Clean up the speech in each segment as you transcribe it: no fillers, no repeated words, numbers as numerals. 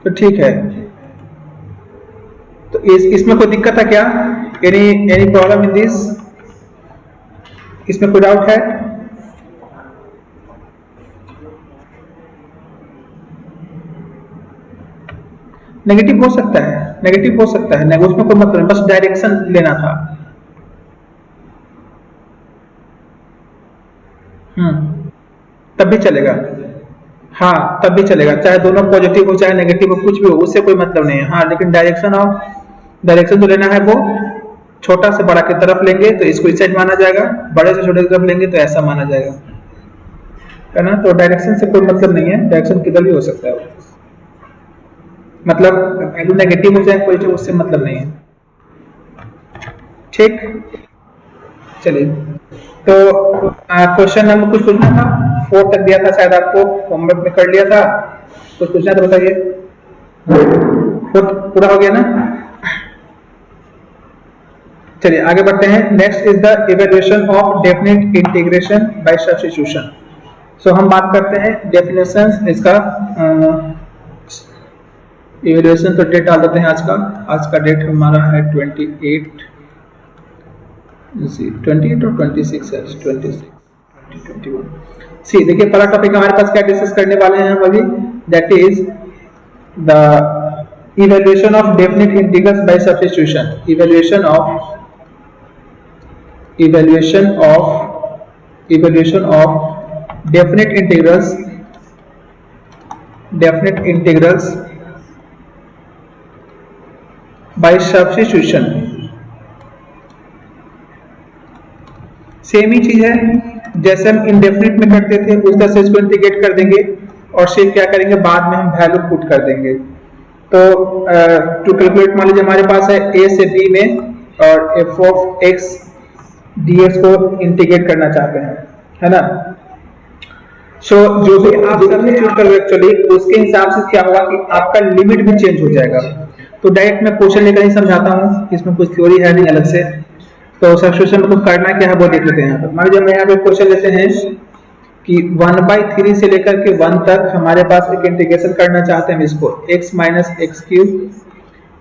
तो ठीक है। तो इसमें कोई दिक्कत है क्या? Any problem in this? इसमें कोई डाउट है? नेगेटिव हो सकता है, नेगेटिव हो सकता है, उसमें कोई मतलब नहीं, बस डायरेक्शन लेना था। तब भी चलेगा। हाँ तब भी चलेगा, चाहे दोनों पॉजिटिव हो चाहे नेगेटिव हो, कुछ भी हो, उससे कोई मतलब नहीं है। हाँ लेकिन डायरेक्शन जो लेना है वो छोटा से बड़ा की तरफ लेंगे तो इसको इस साइड माना जाएगा, बड़े से छोटे की तरफ लेंगे तो ऐसा माना जाएगा, है ना। तो डायरेक्शन से कोई मतलब नहीं है, डायरेक्शन किधर भी हो सकता है, मतलब वैल्यू नेगेटिव हो जाए पॉजिटिव, उससे मतलब नहीं है। ठीक, चलिए। तो क्वेश्चन नंबर कुछ पूछना था, 4 तक दिया था शायद आपको, होमवर्क में कर लिया था, कुछ पूछना तो बताइए। पूरा हो गया ना? चलिए आगे बढ़ते हैं। Next is the evaluation of definite integration by substitution. So हम बात करते हैं डेफिनेशंस इसका। इवैल्यूएशन तो डेट डाल देते हैं आज का डेट हमारा है 28 और 26 है, 26 2021। सी देखिए पहला टॉपिक हमारे पास क्या डिस्कस करने वाले हैं हम अभी, that is the evaluation of definite integrals by substitution. Evaluation of definite integrals by substitution. Same ही चीज है जैसे हम इंडेफिनिट में करते थे, उस तरह से इसको इंटीग्रेट कर देंगे और सिर्फ क्या करेंगे, बाद में हम वैल्यू पुट कर देंगे। तो टू कैलकुलेट मान लीजिए हमारे पास है a से b में और f ऑफ x dx को इंटीग्रेट करना चाहते हैं, है ना। सो जो भी आप सब्स्टिट्यूट करोगे एक्चुअली उसके हिसाब से क्या होगा कि आपका लिमिट भी चेंज हो जाएगा। तो डायरेक्ट मैं क्वेश्चन लेकर ही समझाता हूँ, इसमें कुछ थ्योरी है नहीं अलग से। तो सब्स्टिट्यूशन में करना क्या है वो देख लेते हैं। यहाँ पर मान लीजिए हम यहाँ पे क्वेश्चन लेते हैं कि 1/3 से लेकर के 1 तक हमारे पास एक इंटीग्रेशन करना चाहते हैं इसको, x minus x cube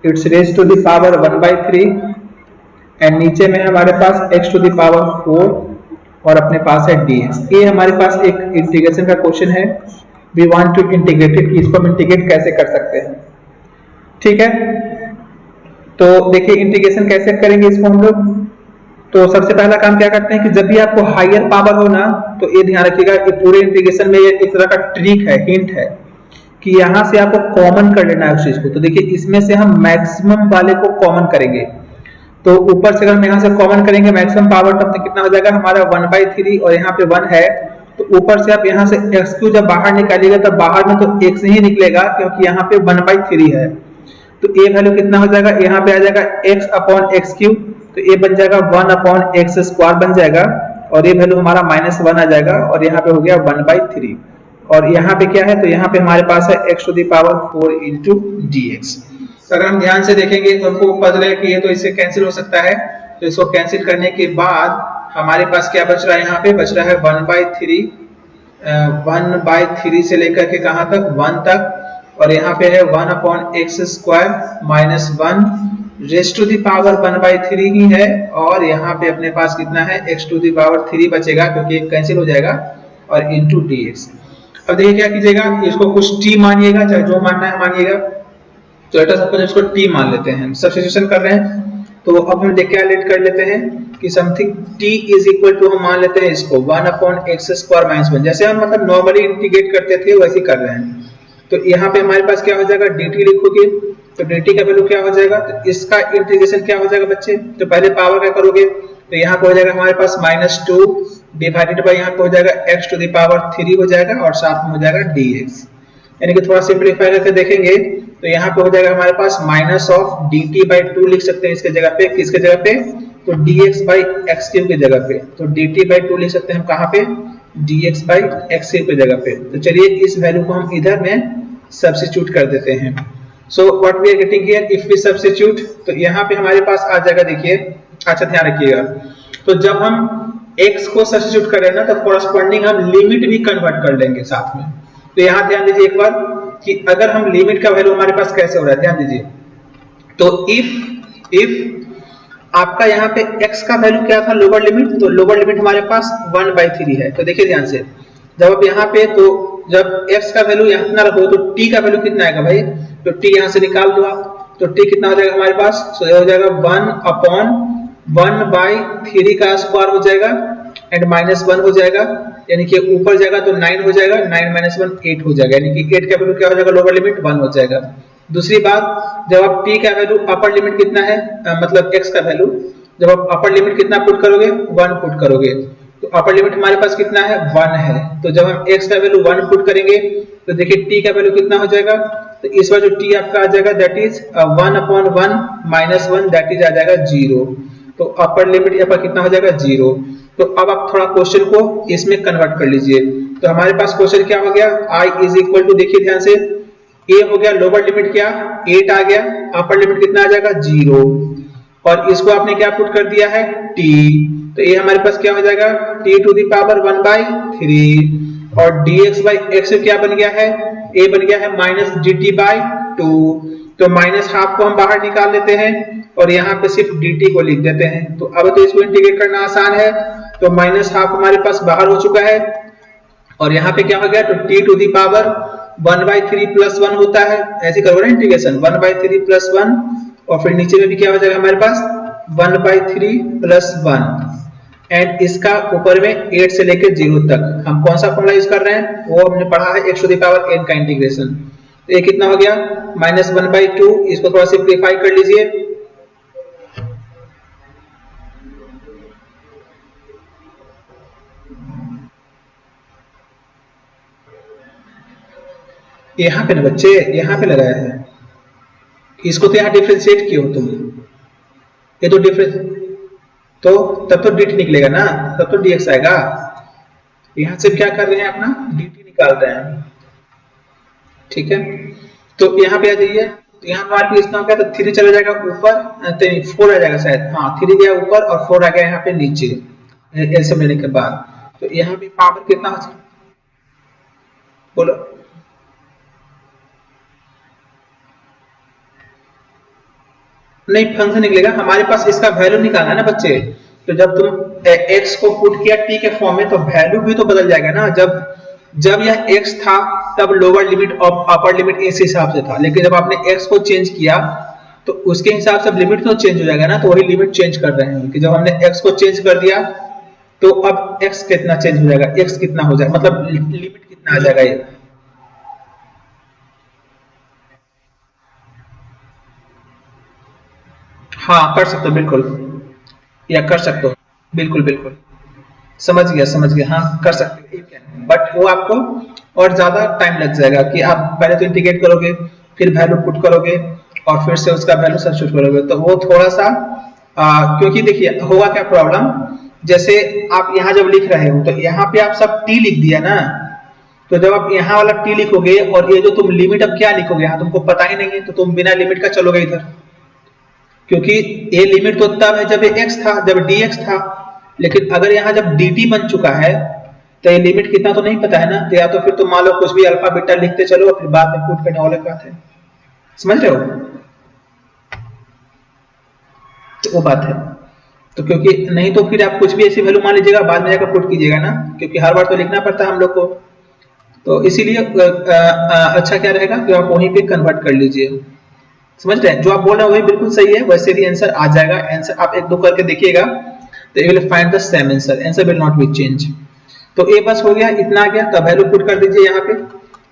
it's raise to the power 1/3 and नीचे में हमारे पास x टू द पावर 4 और अपने पास है dx। ये हमारे पास एक इंटीग्रेशन का क्वेश्चन है, we want to integrate it, इसको हम इंटीग्रेट कैसे कर सकते हैं। ठीक है, तो देखिए इंटीग्रेशन कैसे करेंगे इसको हम लोग। तो सबसे पहला काम क्या करते हैं कि जब भी आपको हायर पावर हो ना, तो ये ध्यान रखिएगा कि पूरे इंटीग्रेशन में ये एक तरह का ट्रिक है, हिंट है कि यहां से आपको कॉमन कर लेना है उस चीज को। तो देखिए इसमें से हम मैक्सिमम वाले को कॉमन करेंगे, तो ऊपर से अगर हम यहाँ से कॉमन करेंगे मैक्सिमम पावर तब तक कितना हो जाएगा हमारा 1/3 और यहाँ पे 1 है, तो ऊपर से आप यहाँ से एक्स क्यू जब बाहर निकालिएगा तब बाहर में तो x ही निकलेगा क्योंकि यहाँ पे 1/3 है। तो ये वैल्यू कितना हो जाएगा, यहाँ पे आ जाएगा x अपॉन एक्स क्यूब, तो ये बन जाएगा 1 अपॉन एक्स स्क्वायर बन जाएगा और ये वैल्यू हमारा -1 आ जाएगा और यहाँ पे हो गया 1/3। और यहाँ पे क्या है, तो यहाँ पे हमारे पास है x टू द पावर 4 इंटू dx। तो अगर हम ध्यान से देखेंगे तो हमको पता चलेगा कि ये तो इससे कैंसिल हो सकता है, तो इसको कैंसिल करने के बाद हमारे पास क्या बच रहा है, यहाँ पे बच रहा है 1/3 से लेकर के कहाँ तक 1 तक, और यहाँ पे है 1 upon x square minus 1 raise to the power 1/3 ही है, और यहाँ पे अपने पास कितना है x टू दी पावर 3 बचेगा क्योंकि कैंसिल हो जाएगा और इंटू dx। अब देखिए क्या कीजिएगा, इसको कुछ t मानिएगा, चाहे जो मानना है मानिएगा। तो लेट अस सपोज इसको t मान लेते हैं, सब्स्टिट्यूशन कर रहे हैं। तो अब हम देख क्या लेट कर लेते हैं कि something t is equal to हम मान लेते हैं इसको 1 अपॉन एक्स स्क्वायर माइनस 1, जैसे हम मतलब नॉर्मली इंटीग्रेट करते थे वैसे कर रहे हैं। तो यहाँ पे हमारे पास क्या हो जाएगा, dt लिखोगे तो dt का वैल्यू क्या हो जाएगा, तो इसका इंटीग्रेशन क्या हो जाएगा बच्चे, तो पहले पावर क्या करोगे, तो यहाँ पे हो जाएगा हमारे पास -2 डिवाइडेड बाय यहाँ पे हो जाएगा x टू द पावर 3 हो जाएगा और साथ में हो जाएगा dx। यानी कि थोड़ा सिंपलीफाई करके देखेंगे तो यहाँ पे हो जाएगा हमारे पास माइनस ऑफ dt/2 लिख सकते हैं इसके जगह पे, किसके जगह पे, तो dx/x³ की जगह पे। तो dt/2 लिख सकते हैं हम कहाँ पे, dx/x³ की जगह पे। तो चलिए इस वैल्यू को हम इधर में सब्स्टिट्यूट कर देते हैं। So what we are getting here, if we substitute, तो यहाँ पे हमारे पास आ जाएगा, देखिए अच्छा ध्यान रखिएगा, तो जब हम x को सब्स्टिट्यूट कर रहे हैं ना तो कोरस्पोंडिंग हम लिमिट भी कन्वर्ट कर लेंगे साथ में। तो यहाँ ध्यान दीजिए एक बार, कि अगर हम लिमिट का वैल्यू हमारे पास कैसे हो रहा है, ध्यान दीजिए। तो इफ आपका यहाँ पे x का वैल्यू क्या था, लोअर लिमिट, तो लोअर लिमिट हमारे पास 1/3 है। तो देखिए ध्यान से, जब आप यहाँ पे, तो जब x का वैल्यू यहाँ कितना रखो तो t का वैल्यू कितना आएगा भाई, तो t यहाँ से निकाल दो आप, तो t कितना हो जाएगा हमारे पास, तो ये हो जाएगा 1/1/3 का स्क्वायर हो जाएगा एंड -1 हो जाएगा, यानी कि ऊपर जाएगा तो 9 हो जाएगा, 9 - 1 8 हो जाएगा, यानी कि 8 का वैल्यू क्या हो जाएगा, लोअर लिमिट 1 हो जाएगा। दूसरी बात, जब आप t का वैल्यू अपर लिमिट कितना है, मतलब x का वैल्यू, जब आप अपर लिमिट कितना पुट करोगे, 1 पुट करोगे, तो अपर लिमिट हमारे पास कितना है, 1 है। तो जब हम x का वैल्यू 1 पुट करेंगे तो देखिए t का वैल्यू कितना हो जाएगा, तो इस बार जो t आपका आ जाएगा दैट इज 1/1 -1, दैट इज आ जाएगा 0। तो अपर लिमिट यहाँ पर कितना हो जाएगा, 0। तो अब आप थोड़ा क्वेश्चन को इसमें कन्वर्ट कर लीजिए। तो हमारे पास क्वेश्चन क्या हो गया, i इज इक्वल टू, देखिए ध्यान से, a हो गया, लोअर लिमिट क्या 8 आ गया, अपर लिमिट कितना आ जाएगा 0, और इसको आपने क्या पुट कर दिया है t, तो ये हमारे पास क्या हो जाएगा t टू द पावर 1/3, और dx/x क्या बन गया है, a बन गया है -dt/2, तो -½ को हम बाहर निकाल लेते हैं और यहाँ पे सिर्फ dt को लिख देते हैं। तो अब तो इसको इंटीग्रेट करना आसान है, तो -½ हमारे पास बाहर हो चुका है और यहाँ पे क्या हो गया, तो t टू द पावर 1/3 + 1 होता है, ऐसे करोगे ना इंटीग्रेशन, 1/3 + 1, और फिर नीचे में भी क्या हो जाएगा हमारे पास 1/3 + 1, एंड इसका ऊपर में 8 से लेकर 0 तक हम कौन सा फॉर्मूला यूज कर रहे हैं, वो हमने पढ़ा है x to the power n का इंटीग्रेशन। तो ये कितना हो गया -1/2, इसको थोड़ा सिंपलीफाई कर लीजिए, यहाँ पे ना बच्चे, यहाँ पे लगाया है, इसको तो यहाँ डिफरेंशिएट किए हो तुम, ये तो डिफरेंस, तो तब तो dt निकलेगा ना, तब तो dx आएगा। यहाँ से क्या कर रहे हैं, अपना dt निकाल रहे हैं, ठीक है। तो यहाँ पे आ जाइए, तो यहाँ हमारे पास इतना हो गया, तो 3 चला जाएगा ऊपर, नहीं 4 आ जाएगा शायद, हाँ 3 गया ऊपर और 4 आ गया यहाँ पे नीचे, ऐसे लेने के बाद, तो यहाँ पे पावर कितना हो, बोलो, नहीं फंक्शन निकलेगा, हमारे पास इसका वैल्यू निकालना है ना बच्चे। तो जब तुम x को पुट किया t के फॉर्म में, तो वैल्यू भी तो बदल जाएगा ना, जब यह x था तब लोअर लिमिट और अपर लिमिट इस हिसाब से था, लेकिन जब आपने x को चेंज किया तो उसके हिसाब से लिमिट तो चेंज हो जाएगा ना, तो वही लिमिट चेंज कर रहे हैं कि जब हमने x को चेंज कर दिया तो अब x कितना चेंज हो जाएगा, x कितना हो जाएगा, मतलब लिमिट कितना आ जाएगा ये, हाँ कर सकते हो बिल्कुल, या कर सकते हो, बिल्कुल बिल्कुल, समझ गया, हाँ कर सकते हैं, बट वो आपको और ज्यादा टाइम लग जाएगा कि आप पहले तो इंटीग्रेट करोगे, फिर वैल्यू पुट करोगे और फिर से उसका वैल्यू सब्स्टिट्यूट करोगे, तो वो थोड़ा सा क्योंकि देखिए होगा क्या प्रॉब्लम, जैसे आप यहाँ जब लिख रहे हो तो यहाँ पे आप सब t लिख दिया ना, तो जब आप यहाँ वाला t लिखोगे और ये जो तुम लिमिट अब क्या लिखोगे, यहाँ तुमको पता ही नहीं है, तो तुम बिना लिमिट का चलोगे इधर, क्योंकि ये लिमिट तो तब है जब ये x था, जब dx था, लेकिन अगर यहाँ जब dt बन चुका है तो ये लिमिट कितना तो नहीं पता है ना, तो या तो फिर तुम मान लो कुछ भी अल्फा बीटा लिखते चलो और फिर बाद में पुट करने वाले बात है, समझ रहे हो, तो वो बात है। तो क्योंकि नहीं तो फिर आप कुछ भी ऐसी वैल्यू मान लीजिएगा, बाद में जाकर पुट कीजिएगा ना, क्योंकि हर बार तो लिखना पड़ता है हम लोग को, तो इसीलिए अच्छा क्या रहेगा कि आप वहीं पे कन्वर्ट कर लीजिए, समझ रहे हैं, जो आप बोल रहे हैं वही बिल्कुल सही है, वैसे भी आंसर आ जाएगा, आंसर आप एक दो करके देखिएगा तो you will find the same answer, answer will not be change. तो ये बस हो गया, इतना आ गया, तो वैल्यू पुट कर दीजिए यहाँ पे,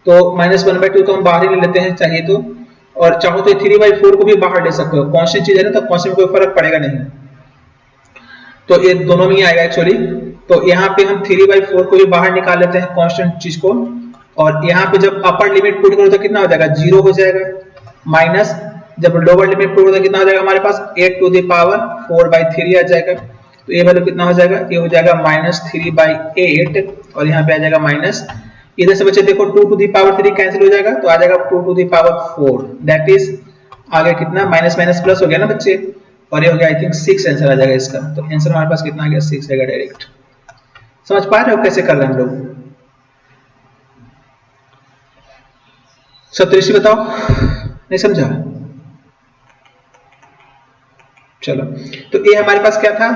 तो -1/2 तो हम बाहर ही ले लेते हैं चाहिए तो, और चाहो तो 3/4 को भी बाहर ले सकते हो, कांस्टेंट चीज है ना, तो कांस्टेंट में कोई फर्क पड़ेगा नहीं, तो ये दोनों में ही आएगा एक्चुअली। तो यहाँ पे हम 3/4 को भी बाहर निकाल लेते हैं कांस्टेंट चीज को, और यहाँ पे जब अपर लिमिट पुट करो तो कितना हो जाएगा 0 हो जाएगा, माइनस जब लोअर लिमिट पुट करो तो कितना हो जाएगा हमारे पास 8 टू द पावर 4/3 आ जाएगा, तो ये वैल्यू कितना हो जाएगा, ये हो जाएगा -3/8, और यहाँ पे आ जाएगा माइनस, इधर से बच्चे देखो 2 टू द पावर 3 कैंसिल हो जाएगा, तो आ जाएगा 2 to the power 4, that is आगे कितना माइनस माइनस प्लस हो गया ना बच्चे, और ये हो गया आई थिंक 6 आंसर आ जाएगा इसका, तो आंसर हमारे पास कितना आ गया 6 आएगा डायरेक्ट। समझ पा रहे हो कैसे कर रहे हैं हम लोग, सप्तऋषि बताओ, नहीं समझा? चलो, तो ये हमारे पास क्या था,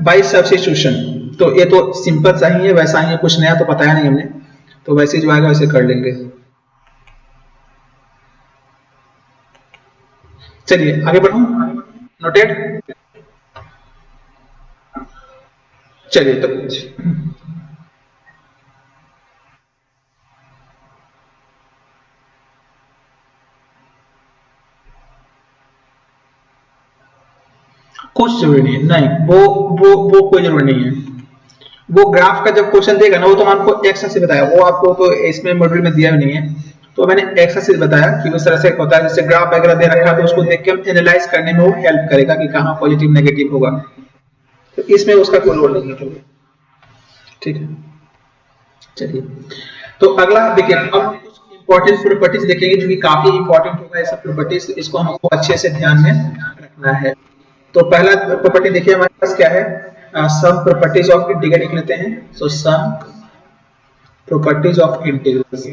बाय सब्स्टिट्यूशन। तो ये तो सिंपल सा ही है, वैसा ही है, कुछ नया तो बताया नहीं हमने, तो वैसे जो आएगा वैसे कर लेंगे। चलिए आगे बढ़ो, नोटेड। चलिए तो कुछ जरूरी नहीं है, नहीं वो कोई जरूरी नहीं है। वो ग्राफ का जब क्वेश्चन देगा ना, वो तो आपको एक्स से बताया, वो आपको तो इसमें मॉड्यूल में दिया भी नहीं है, तो मैंने एक्स से बताया कि उस तरह से होता है, जैसे ग्राफ वगैरह दे रखा है तो उसको देख के हम एनालाइज करने में वो हेल्प करेगा कि कहाँ पॉजिटिव नेगेटिव होगा, तो इसमें उसका कोई रोल नहीं है। ठीक है, चलिए तो अगला देखिए, अब हम कुछ इंपॉर्टेंट प्रॉपर्टीज देखेंगे जो कि काफी इंपॉर्टेंट होगा, ये सब प्रॉपर्टीज, इसको हमको अच्छे से ध्यान में रखना है। तो पहला प्रॉपर्टी देखिए हमारे पास क्या है, सम प्रॉपर्टीज ऑफ इंटीग्रल लिख लेते हैं। So some properties of integrals,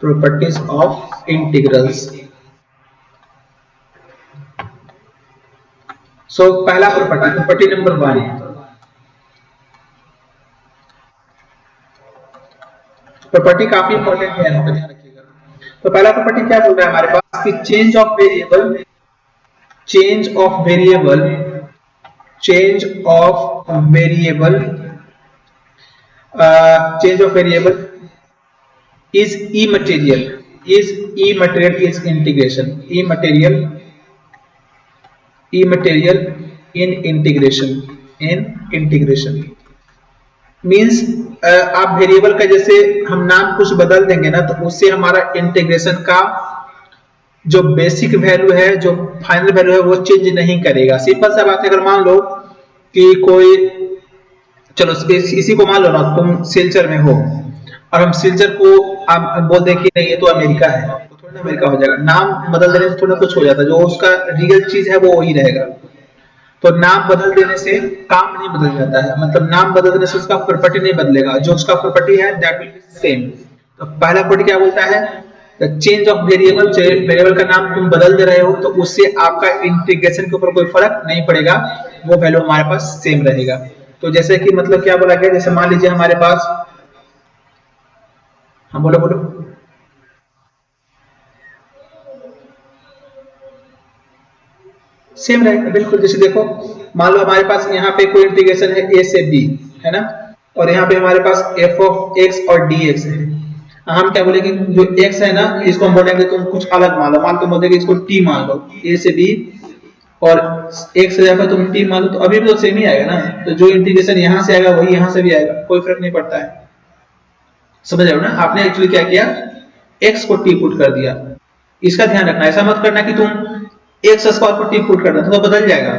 properties of integrals. So पहला प्रॉपर्टी, प्रॉपर्टी नंबर 1, प्रॉपर्टी काफी इंपॉर्टेंट है, यहाँ पे ध्यान रखिएगा। तो पहला प्रॉपर्टी क्या बोल रहा है हमारे पास कि change of variable, change of variable, change of variable, change of variable is immaterial, is immaterial, is integration, immaterial in integration, in integration means आप वेरिएबल का जैसे हम नाम कुछ बदल देंगे ना, तो उससे हमारा इंटीग्रेशन का जो बेसिक वैल्यू है, जो फाइनल वैल्यू है, वो चेंज नहीं करेगा। सिंपल सा बात है, अगर मान लो कि कोई, चलो इसी को मान लो ना, तुम सिलचर में हो और हम सिलचर को आप बोल दें कि नहीं ये तो अमेरिका है, तो थोड़ा ना अमेरिका हो जाएगा, नाम बदल देने से थोड़ा कुछ हो जाता है, जो उसका रियल चीज है वो वही रहेगा। तो नाम बदल देने से काम नहीं बदल जाता है, मतलब नाम बदल देने से उसका प्रॉपर्टी नहीं बदलेगा, जो उसका प्रॉपर्टी है दैट विल बी सेम। तो पहला प्रॉपर्टी क्या बोलता है, चेंज ऑफ वेरिएबल, वेरिएबल का नाम तुम बदल दे रहे हो तो उससे आपका इंटीग्रेशन के ऊपर कोई फर्क नहीं पड़ेगा, वो वैल्यू हमारे पास सेम रहेगा। तो जैसे कि मतलब क्या बोला गया, जैसे मान लीजिए हमारे पास, हाँ बोलो बोलो, सेम रहेगा बिल्कुल। जैसे देखो, मान लो हमारे पास यहाँ पे कोई इंटीग्रेशन है ए से बी, है ना, और यहाँ पे हमारे पास एफ ऑफ एक्स और डी एक्स है। हम क्या बोलेंगे, जो एक्स है ना इसको हम बोलेंगे तुम कुछ अलग मान लो, मान तुम बोलेंगे इसको टी मान लो, ए से बी, और एक्स से जाकर तुम टी मान लो, तो अभी भी तो सेम ही आएगा ना। तो जो इंटीग्रेशन यहाँ से आएगा वही यहाँ से भी आएगा, कोई फर्क नहीं पड़ता है। समझ रहे हो ना, आपने एक्चुअली क्या किया, एक्स को टी पुट कर दिया। इसका ध्यान रखना, ऐसा मत करना कि तुम एक्स स्क्वायर को टी पुट करना तो बदल जाएगा।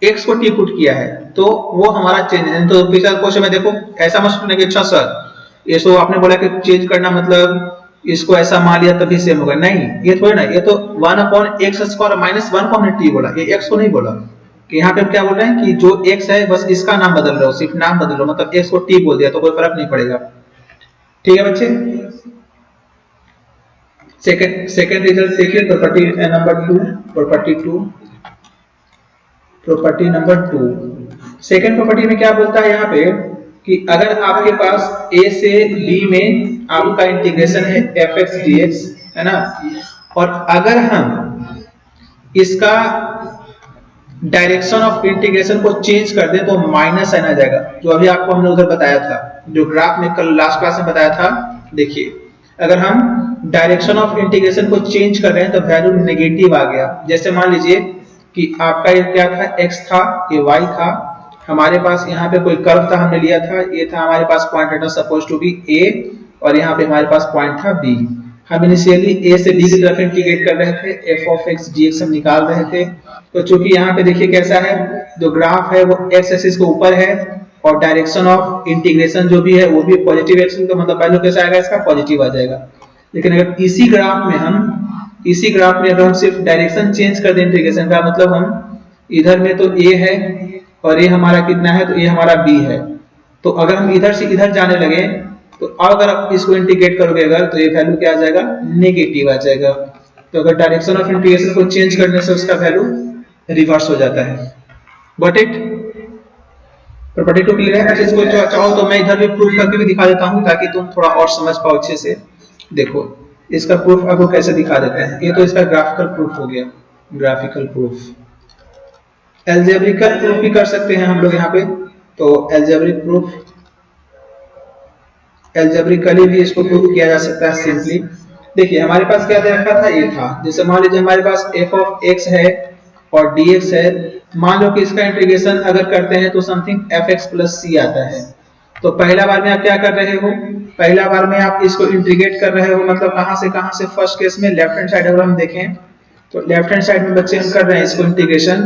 एक्स को टी पुट किया है तो वो हमारा चेंज है। तो पिछला क्वेश्चन में देखो, ऐसा मत सुनने कि अच्छा सर ये तो आपने बोला कि चेंज करना मतलब इसको ऐसा मान लिया तभी सेम होगा, नहीं ये थोड़ी ना, ये तो 1/x² माइनस 1 को हमने टी बोला, ये एक्स को नहीं बोला। कि यहाँ पे हम क्या बोल रहे हैं कि जो एक्स है बस इसका नाम बदल रहे हो, सिर्फ नाम बदल रहे हो, मतलब एक्स को टी बोल दिया तो कोई फर्क नहीं पड़ेगा। ठीक है बच्चे, सेकंड रिजल्ट देखिए, property number 2, property 2, property number 2। Second property में क्या बोलता है यहाँ पे कि अगर आपके पास ए से बी में आपका इंटीग्रेशन है एफ एक्स डी एक्स, है ना, और अगर हम इसका डायरेक्शन ऑफ इंटीग्रेशन को चेंज कर दें तो माइनस साइन आ जाएगा, जो अभी आपको हमने उधर बताया था, जो ग्राफ में कल लास्ट क्लास में बताया था। देखिए अगर हम डायरेक्शन ऑफ इंटीग्रेशन को चेंज कर रहे हैं तो वैल्यू नेगेटिव आ गया। जैसे मान लीजिए कि आपका ये क्या था, x था, ये y था, हमारे पास यहाँ पे कोई कर्व था, हमने लिया था, ये था हमारे पास पॉइंट था सपोज टू बी a, और यहाँ पे हमारे पास पॉइंट था b। हम इनिशियली a से b की तरफ इंटीग्रेट कर रहे थे, f ऑफ x dx हम निकाल रहे थे। तो चूंकि यहाँ पे देखिए कैसा है, जो ग्राफ है वो x एक्सिस के ऊपर है और डायरेक्शन ऑफ इंटीग्रेशन जो भी है वो भी पॉजिटिव एक्सिस, तो मतलब वैल्यू कैसा आएगा, इसका पॉजिटिव आ जाएगा। लेकिन अगर इसी ग्राफ में अगर हम सिर्फ डायरेक्शन चेंज कर दें इंटीग्रेशन का, मतलब हम इधर में तो a है और ये हमारा कितना है, तो ये हमारा b है, तो अगर हम इधर से इधर जाने लगे तो अगर आप इसको इंटीग्रेट करोगे अगर, तो ये वैल्यू क्या आ जाएगा, नेगेटिव आ जाएगा। तो अगर डायरेक्शन ऑफ इंटीग्रेशन को चेंज करने से उसका वैल्यू रिवर्स हो जाता है। Got it? Property two clear है? अच्छा, इसको चाहो तो मैं इधर भी प्रूफ करके भी दिखा देता हूं ताकि तुम थोड़ा और समझ पाओ अच्छे से। देखो इसका प्रूफ आपको कैसे दिखा देते हैं। ये तो इसका ग्राफिकल प्रूफ हो गया, ग्राफिकल प्रूफ। एल्जेब्रिकल प्रूफ भी कर सकते हैं हम लोग यहाँ पे। तो एल्जेब्रिक प्रूफ, एल्जेब्रिकली भी इसको प्रूफ किया जा सकता है सिंपली। देखिए हमारे पास क्या दे रखा था, ये था जैसे मान लीजिए हमारे पास f ऑफ x है और dx है। मान लो कि इसका इंटीग्रेशन अगर करते हैं तो समथिंग fx प्लस c आता है। तो पहला बार में आप क्या कर रहे हो, पहला बार में आप इसको इंटीग्रेट कर रहे हो, मतलब कहां से फर्स्ट केस में लेफ्ट हैंड साइड अगर हम देखें तो लेफ्ट हैंड साइड में बच्चे हम कर रहे हैं इसको इंटीग्रेशन,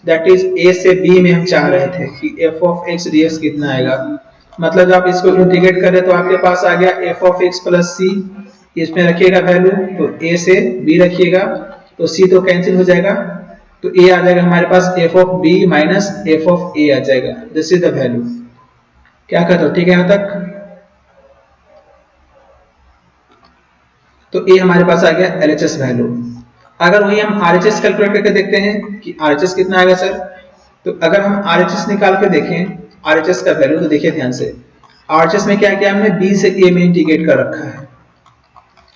दैट इज a से b में हम चाह रहे थे कि f ऑफ x dx कितना आएगा। मतलब जब आप इसको इंटीग्रेट कर रहे तो आपके पास आ गया f of x plus c, इसमें रखिएगा वैल्यू तो a से b रखिएगा तो c तो कैंसिल हो जाएगा, तो a आ जाएगा हमारे पास f of b minus f of a आ जाएगा। This is the value. क्या कहते हो, ठीक है यहां तक? तो a हमारे पास आ गया LHS वैल्यू। अगर वही हम RHS कैलकुलेट करके देखते हैं कि RHS कितना आएगा सर, तो अगर हम RHS निकाल के देखें RHS का वैल्यू, तो देखिए ध्यान से RHS में क्या किया हमने, b से a में इंटीग्रेट कर रखा है।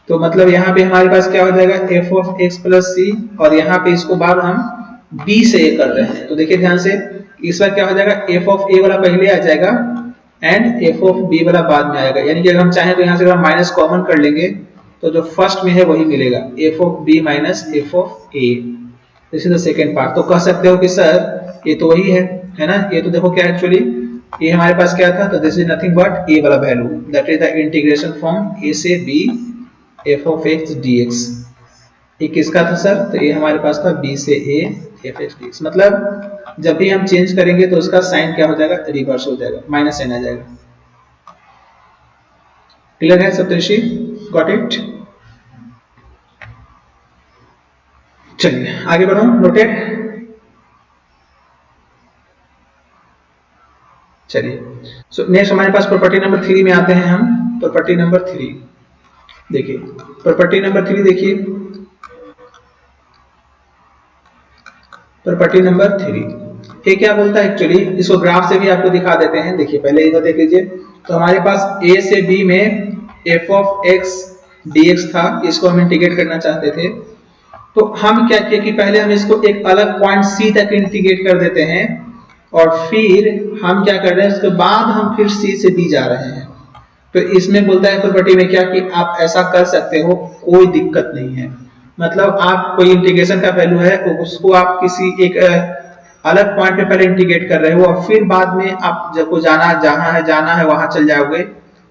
तो मतलब यहाँ पे हमारे पास क्या हो जाएगा f of x plus c, और यहाँ पे इसको बार हम b से a कर रहे हैं। तो देखिए ध्यान से इस बार क्या हो जाएगा, f ऑफ a वाला पहले आ जाएगा एंड f ऑफ b वाला बाद में आएगा। यानी कि अगर हम चाहें तो यहाँ से अगर माइनस कॉमन कर लेंगे तो जो फर्स्ट में है वही मिलेगा, f of b minus f of a। This is the second part. तो कह सकते हो कि सर ये तो वही है ना। ये तो देखो क्या एक्चुअली ये हमारे पास क्या था, तो this is nothing but a वाला value, that is the integration from a से b f of x dx। ये किसका था सर, तो ये हमारे पास था b से a f x dx। मतलब जब भी हम चेंज करेंगे तो उसका साइन क्या हो जाएगा, रिवर्स हो जाएगा, माइनस n आ जाएगा। क्लियर है सप्तऋषि? Got it? चलिए आगे बढ़ो, नोटेड। चलिए सो नेक्स्ट हमारे पास प्रॉपर्टी नंबर 3 में आते हैं हम। प्रॉपर्टी नंबर 3 देखिए, प्रॉपर्टी नंबर 3 देखिए, प्रॉपर्टी नंबर 3 ये क्या बोलता है एक्चुअली, इसको ग्राफ से भी आपको दिखा देते हैं। देखिए पहले इधर देख लीजिए, तो हमारे पास a से b में f ऑफ x dx था, इसको हम इंटीग्रेट करना चाहते थे। तो हम क्या किए कि पहले हम इसको एक अलग पॉइंट c तक इंटीग्रेट कर देते हैं, और फिर हम क्या कर रहे हैं, उसके बाद हम फिर c से b जा रहे हैं। तो इसमें बोलता है प्रॉपर्टी में क्या कि आप ऐसा कर सकते हो, कोई दिक्कत नहीं है। मतलब आप कोई इंटीग्रेशन का वैल्यू है उसको आप किसी एक अलग पॉइंट पे पहले इंटीग्रेट कर रहे हो और फिर बाद में आप जब को जाना है वहां चल जाओगे,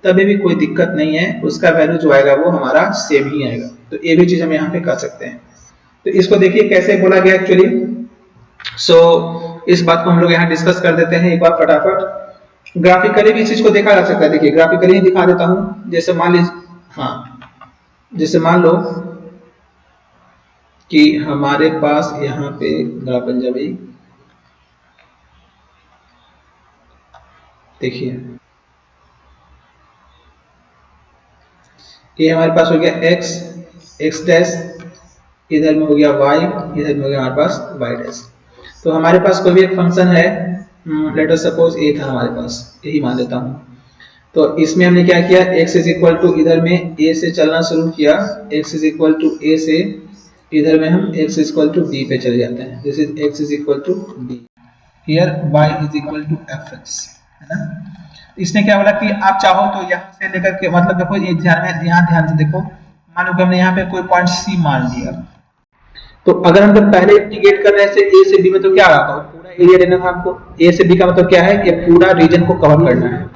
तभी भी कोई दिक्कत नहीं है, उसका वैल्यू जो आएगा वो हमारा सेम ही आएगा। तो ये भी चीज हम यहाँ पे कर सकते हैं। तो इसको देखिए कैसे बोला गया एक्चुअली। सो इस बात को हम लोग यहाँ डिस्कस कर देते हैं एक बार फटाफट। ग्राफिकली भी इस चीज को देखा जा सकता है। देखिए ग्राफिकली दिखा देता हूं। जैसे मान लीजिए, हाँ जैसे मान लो कि हमारे पास यहाँ पे पंजाबी देखिए, ये हमारे पास हो गया x डैश, इधर में हो गया y, इधर में हो गया हमारे पास y डैश। तो हमारे पास कोई भी एक फंक्शन है, लेट अस सपोज a था हमारे पास, यही मान लेता हूं। तो इसमें हमने क्या किया, x इज इक्वल टू इधर में a से चलना शुरू किया, x is equal to a से इधर में हम x is equal to b पे चले जाते हैं। This is x is equal to b, here y is equal to fx, है ना। इसने क्या बोला कि आप चाहो तो यहाँ से लेकर के, मतलब देखो ये ध्यान से देखो, मान लो कि हमने यहाँ पे कोई पॉइंट c मान लिया, तो अगर हम जब पहले इंटीग्रेट कर रहे हैं a से b में, तो क्या आ रहा था, पूरा एरिया लेना था हमको। a से b का मतलब क्या है, ये पूरा रीजन को कवर करना है।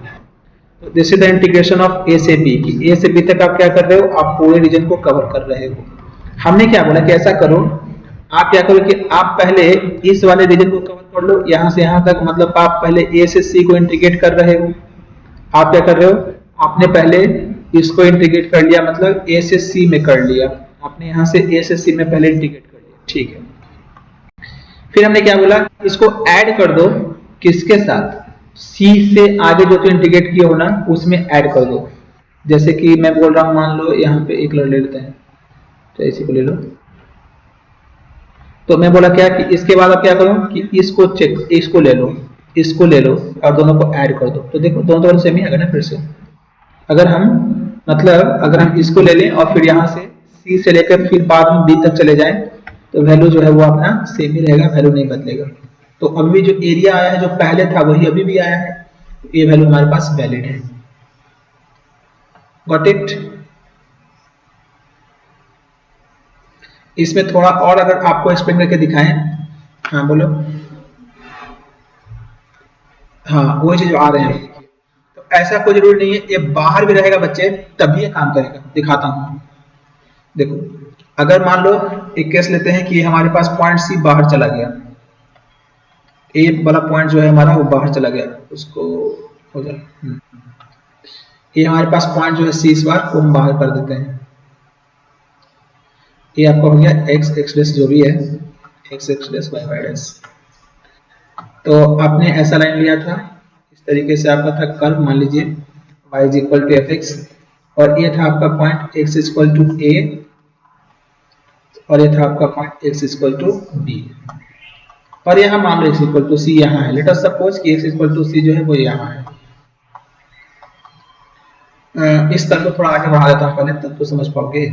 तो this is the integration of a से b की a से b तक आप क्या कर रहे हो, आप पूरे रीजन को कवर कर रहे हो। हमने क्या बोला कि ऐसा करो, आप क्या करो कि आप पहले इस वाले रीजन को कवर कर लो यहाँ से यहाँ तक, मतलब आप पहले a से c को इंटीग्रेट कर रहे हो। आप क्या कर रहे हो, आपने पहले इसको इंटीग्रेट कर लिया, मतलब a से c में कर लिया, आपने यहाँ से a से c में पहले इंटीग्रेट कर लिया, ठीक है। फिर हमने क्या बोला, इसको ऐड कर दो, किसके साथ, c से आगे जो तो इंटीग्रेट किए हो ना उसमें ऐड कर दो। जैसे कि मैं बोल रहा हूँ, मान लो यहाँ पे एक ले लेते हैं, तो इसी को ले लो। तो मैं बोला क्या कि इसके बाद अब क्या करो कि इसको चेक, इसको ले लो, इसको ले लो और दोनों को ऐड कर दो। तो देखो दोनों तो सेम ही आ गया ना फिर से। अगर हम मतलब अगर हम इसको ले लें और फिर यहाँ से सी से लेकर फिर बाद में बी तक चले जाएं, तो वैल्यू जो है वो अपना सेम ही रहेगा, वैल्यू नहीं बदलेगा। तो अभी जो एरिया आया है जो पहले था वही अभी भी आया है, तो ये वैल्यू हमारे पास वैलिड है। Got it? इसमें थोड़ा और अगर आपको एक्सप्लेन करके दिखाएं। हाँ बोलो। हाँ वही चीज आ रहे हैं। तो ऐसा कोई जरूरी नहीं है, ये बाहर भी रहेगा बच्चे तभी ये काम करेगा। दिखाता हूँ, देखो अगर मान लो एक केस लेते हैं कि हमारे पास पॉइंट सी बाहर चला गया, ए वाला पॉइंट जो है हमारा वो बाहर चला गया, उसको हो जाए। ये हमारे पास पॉइंट जो है सी, इस बार को हम बाहर कर देते हैं। ये आपका हो गया एक्स एक्स डेस जो भी है, एक्स एक्स डेस वाई वाई डेस। तो आपने ऐसा लाइन लिया था, इस तरीके से आपका था कर्व, मान लीजिए y is equal to f x, और ये था आपका point x equal to a, और ये था आपका point x equal to b. और यहाँ मान लो x इक्वल टू सी यहाँ है। लेट अस सपोज कि x इक्वल टू सी जो है वो यहाँ है। इस तरह को थोड़ा आगे बढ़ा देता हूँ पहले, तब तो समझ पाओगे।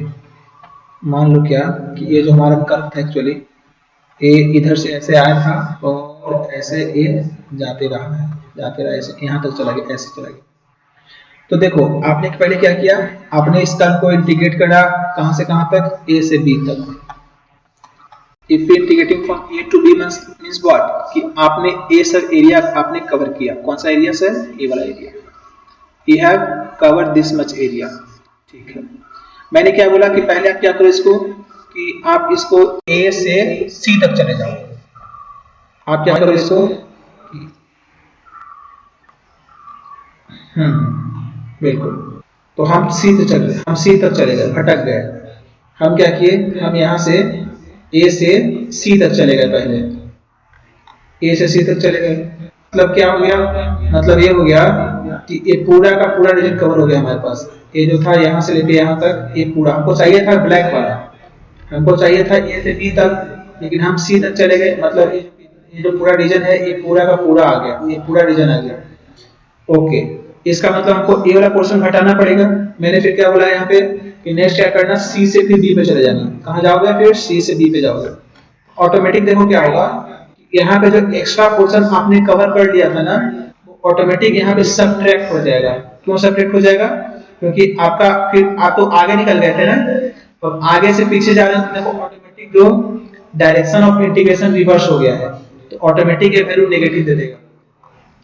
मान लो क्या कि ये जो हमारा कर्व था एक्चुअली, ए इधर से ऐसे आया था और ऐसे ए जाते रहा, जाते रहा, ऐसे यहाँ तक चला गया, ऐसे चला गया। तो देखो आपने पहले क्या किया, आपने इस कर्व को इंटीग्रेट करा कहां से कहां तक, ए से बी तक। If integrating from a to b means what कि आपने ए सर एरिया आपने कवर किया। कौन सा एरिया सर? ए वाला area. You have covered this much area. ठीक है, मैंने क्या बोला कि पहले आप क्या करो इसको कि आप इसको ए से सी तक चले जाओ। आप क्या करो इसको, बिल्कुल। तो हम सी तक चले, हम सी तक चले गए, भटक गए। हम क्या किए, हम यहाँ से ए से सी तक चले गए, पहले ए से सी तक चले गए। मतलब क्या हो गया, मतलब ये हो गया कि ये पूरा का पूरा रीजन कवर हो गया हमारे पास। ये जो था यहाँ से लेके यहाँ तक, ये पूरा हमको चाहिए था ब्लैक वाला, हमको चाहिए था ए से बी तक, लेकिन हम सी तक चले गए। मतलब ये जो पूरा रीजन है ये पूरा का पूरा आ गया, ये पूरा रीजन आ गया। ओके, इसका मतलब हमको ए वाला पोर्शन घटाना पड़ेगा। मैंने फिर क्या बोला यहाँ पे कि नेक्स्ट क्या करना, सी से फिर बी पे चले जाना। कहाँ जाओगे, फिर सी से बी पे जाओगे। ऑटोमेटिक देखो क्या होगा, यहाँ पे जो एक्स्ट्रा पोर्शन आपने कवर कर लिया था ना, वो ऑटोमेटिक यहाँ पे सबट्रैक्ट हो जाएगा। क्यों सबट्रैक्ट हो जाएगा? क्योंकि आपका फिर आप तो आगे निकल गए थे ना, तो आगे से पीछे जा रहे हैं, तो देखो ऑटोमेटिक जो डायरेक्शन ऑफ इंटीग्रेशन रिवर्स हो गया है, तो ऑटोमेटिक ये वैल्यू नेगेटिव दे देगा।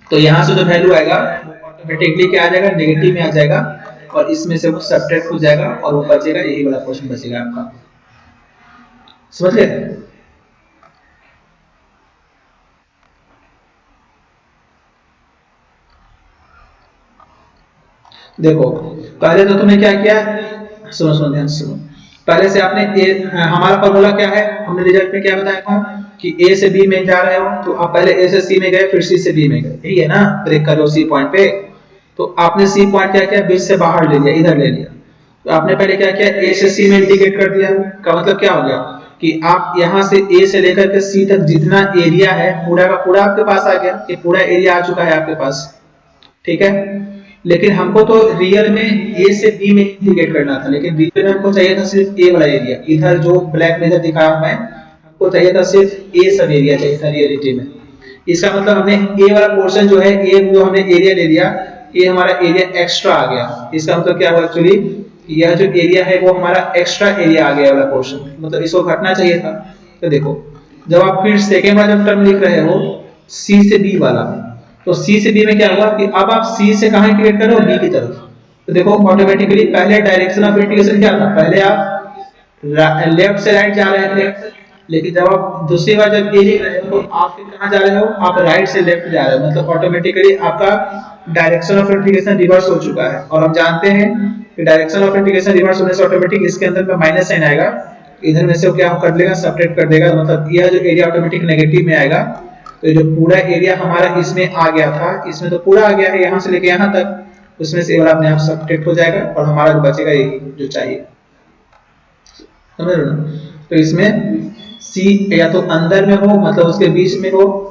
तो यहाँ से जो वैल्यू आएगा वो ऑटोमेटिकली क्या आ जाएगा, नेगेटिव में आ जाएगा, और इसमें से वो सबट्रैक्ट हो जाएगा और वो बचेगा, यही वाला क्वेश्चन बचेगा आपका। समझ गए? देखो पहले तो तुमने क्या किया, सुनो सुनो ध्यान से सुनो। पहले से आपने हमारा फॉर्मूला क्या है, हमने रिजल्ट में क्या बताया था कि ए से बी में जा रहे हो, तो आप पहले ए से सी में गए, फिर सी से बी में गए, यही है ना। ब्रेक करो सी पॉइंट पे, तो आपने सी पॉइंट क्या किया, बीच से बाहर ले लिया, इधर ले लिया। तो आपने पहले क्या किया, ए से सी में इंटीग्रेट कर दिया। का मतलब क्या हो गया कि आप यहाँ से ए से लेकर के सी तक जितना एरिया है पूरा का पूरा आपके पास आ गया, ये पूरा एरिया आ चुका है आपके पास। ठीक है, लेकिन हमको तो रियल में ए से बी में इंटीग्रेट करना था, लेकिन रियल में हमको चाहिए था सिर्फ ए वाला एरिया। इधर जो ब्लैक में इधर दिखाया मैं, हमको चाहिए था सिर्फ ए सब एरिया चाहिए था रियलिटी में। इसका मतलब हमने ए वाला पोर्शन जो है, ए जो हमने एरिया ले लिया, ये हमारा एरिया एक्स्ट्रा आ गया। इसका मतलब क्या हुआ एक्चुअली, यह जो एरिया है वो हमारा एक्स्ट्रा एरिया आ गया वाला पोर्शन, मतलब इसको घटना चाहिए था। तो देखो जब आप फिर सेकेंड वाला जब टर्म लिख रहे हो सी से बी वाला, तो सी से बी में क्या हुआ कि अब आप सी से कहां इंटीग्रेट करो, बी की तरफ। तो देखो ऑटोमेटिकली पहले डायरेक्शन ऑफ इंटीग्रेशन क्या था, पहले आप लेफ्ट से राइट जा रहे थे, लेकिन जब आप दूसरी बार जब ये लिख रहे हो तो आप फिर कहां जा रहे हो, आप राइट से लेफ्ट जा रहे हो। मतलब ऑटोमेटिकली आपका डायरेक्शन ऑफ इंटीग्रेशन रिवर्स हो चुका है। और हम जानते हैं कि डायरेक्शन ऑफ इंटीग्रेशन रिवर्स होने से ऑटोमेटिक इसके अंदर में माइनस साइन आएगा, इधर में से वो क्या कर लेगा, सबट्रैक्ट कर देगा। मतलब यह जो एरिया ऑटोमेटिक नेगेटिव में आएगा। तो जो पूरा एरिया हमारा इसमें आ गया था, इसमें तो पूरा आ गया है यहाँ से लेके यहाँ तक, उसमें से ये वाला अपने आप सब्ट्रैक्ट हो जाएगा और हमारा जो बचेगा यही जो चाहिए, समझ रहे हो ना। तो इसमें सी या तो अंदर में हो, मतलब उसके बीच में हो,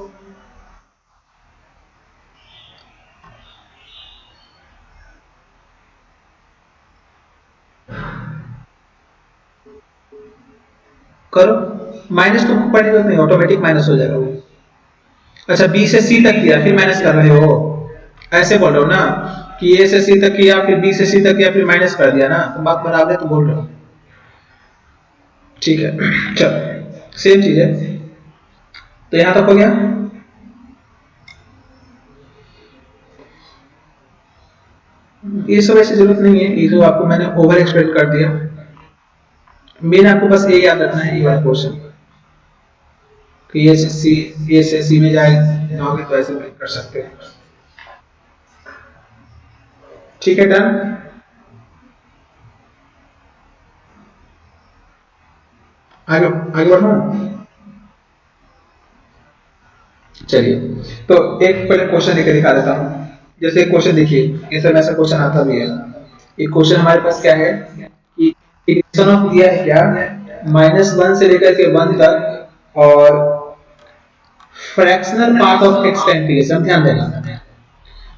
करो माइनस, तो पढ़ने जरूरत नहीं, ऑटोमेटिक माइनस हो जाएगा वो। अच्छा बी से सी तक किया फिर माइनस कर रहे हो, ऐसे बोल रहे हो ना कि ए से सी तक किया फिर बी से सी तक किया फिर माइनस कर दिया ना, तो बात बराबर है, तो बोल रहे हो ठीक है। चलो सेम चीज है, तो यहां तक हो गया। ये सब ऐसी जरूरत नहीं है, ये तो आपको मैंने ओवर एक्सप्लेन कर दिया। मेन आपको बस ये याद रखना है ये वाला क्वेश्चन कि ये से सी में जाओगे तो ऐसे ब्रेक कर सकते हैं। ठीक है डन। आगे आगे बढ़ो। चलिए तो एक पहले क्वेश्चन लेकर दिखा देता हूँ। जैसे क्वेश्चन देखिए, ये सब ऐसा क्वेश्चन आता भी है। एक क्वेश्चन हमारे पास क्या है कि इक्वेशन ऑफ दिया है क्या, -1 से लेकर के 1 तक और फ्रैक्शनल पार्ट ऑफ एक्स का इंटीग्रेशन, ध्यान देना।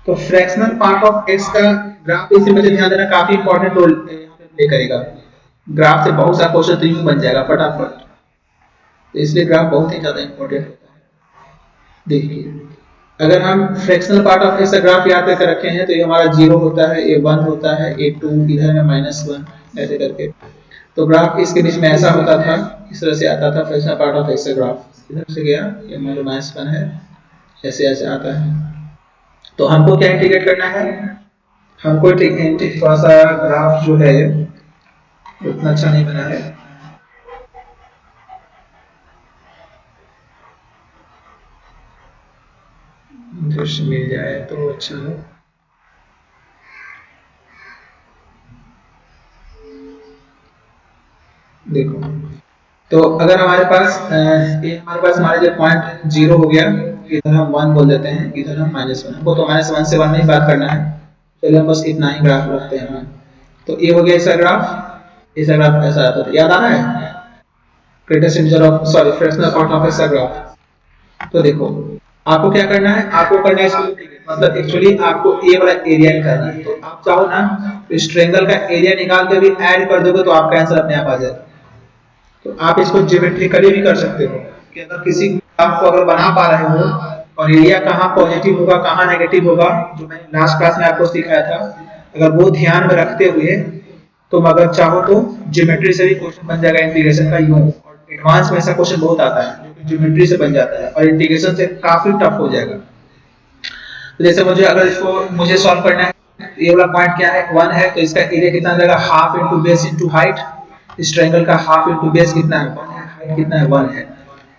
तो फ्रैक्शनल पार्ट ऑफ एक्स का ग्राफ, इसी में ध्यान देना काफी इंपॉर्टेंट रोल प्ले करेगा। ग्राफ से बहुत सारा क्वेश्चन तो बन जाएगा फटाफट, तो इसलिए ग्राफ बहुत ही ज्यादा इंपॉर्टेंट होता है। देखिए अगर हम फ्रैक्शनल पार्ट ऑफ एक्स का ग्राफ याद करके रखे हैं तो ये हमारा 0 होता है, ये 1 होता है, ये 2, इधर है -1, ऐसे करके। तो ग्राफ इसके बीच में ऐसा होता था, इस तरह से आता था फ्रैक्शनल पार्ट ऑफ एक्स का ग्राफ, इधर से गया ये -1 है, ऐसे ऐसे आता है। तो हमको क्या इंटीग्रेट करना है, हमको थोड़ा सा ग्राफ जो है उतना अच्छा नहीं बना है, दृश्य मिल जाए तो अच्छा है। देखो तो अगर हमारे पास ये हमारे पास हमारे जो पॉइंट 0 हो गया, इधर हम 1 बोल देते हैं, इधर हम -1, हमको तो -1 से 1 में ही बात करना है, चलिए हम बस इतना ही ग्राफ रखते हैं। तो ये हो गया ऐसा ग्राफ, ऐसा ग्राफ ऐसा आता था, याद आ रहा है, greatest integer of sorry fractional part of ऐसा ग्राफ। तो देखो आपको क्या करना है, आपको करना है इसको, मतलब एक्चुअली आपको ए वाला एरिया निकालना है। तो आप चाहो ना तो इस ट्रायंगल का एरिया निकाल के भी ऐड कर दोगे तो आपका आंसर अपने आप आ जाएगा। तो आप इसको ज्योमेट्रिकली भी कर सकते हो कि अगर किसी ग्राफ को अगर बना पा रहे हो और एरिया कहाँ पॉजिटिव होगा कहाँ नेगेटिव होगा, जो मैंने लास्ट क्लास में आपको सिखाया था, अगर वो ध्यान में रखते हुए तुम अगर चाहो तो ज्योमेट्री से भी क्वेश्चन बन जाएगा इंटीग्रेशन का यूं, और एडवांस में ऐसा क्वेश्चन बहुत आता है जो कि ज्योमेट्री से बन जाता है और इंटीग्रेशन से काफी टफ हो जाएगा। तो जैसे मुझे अगर इसको मुझे सॉल्व करना है, ये वाला पॉइंट क्या है 1 है, तो इसका एरिया कितना जाएगा, half into base into height. इस ट्रायंगल का हाफ इंटू बेस कितना है 1 है, हाइट कितना है 1 है।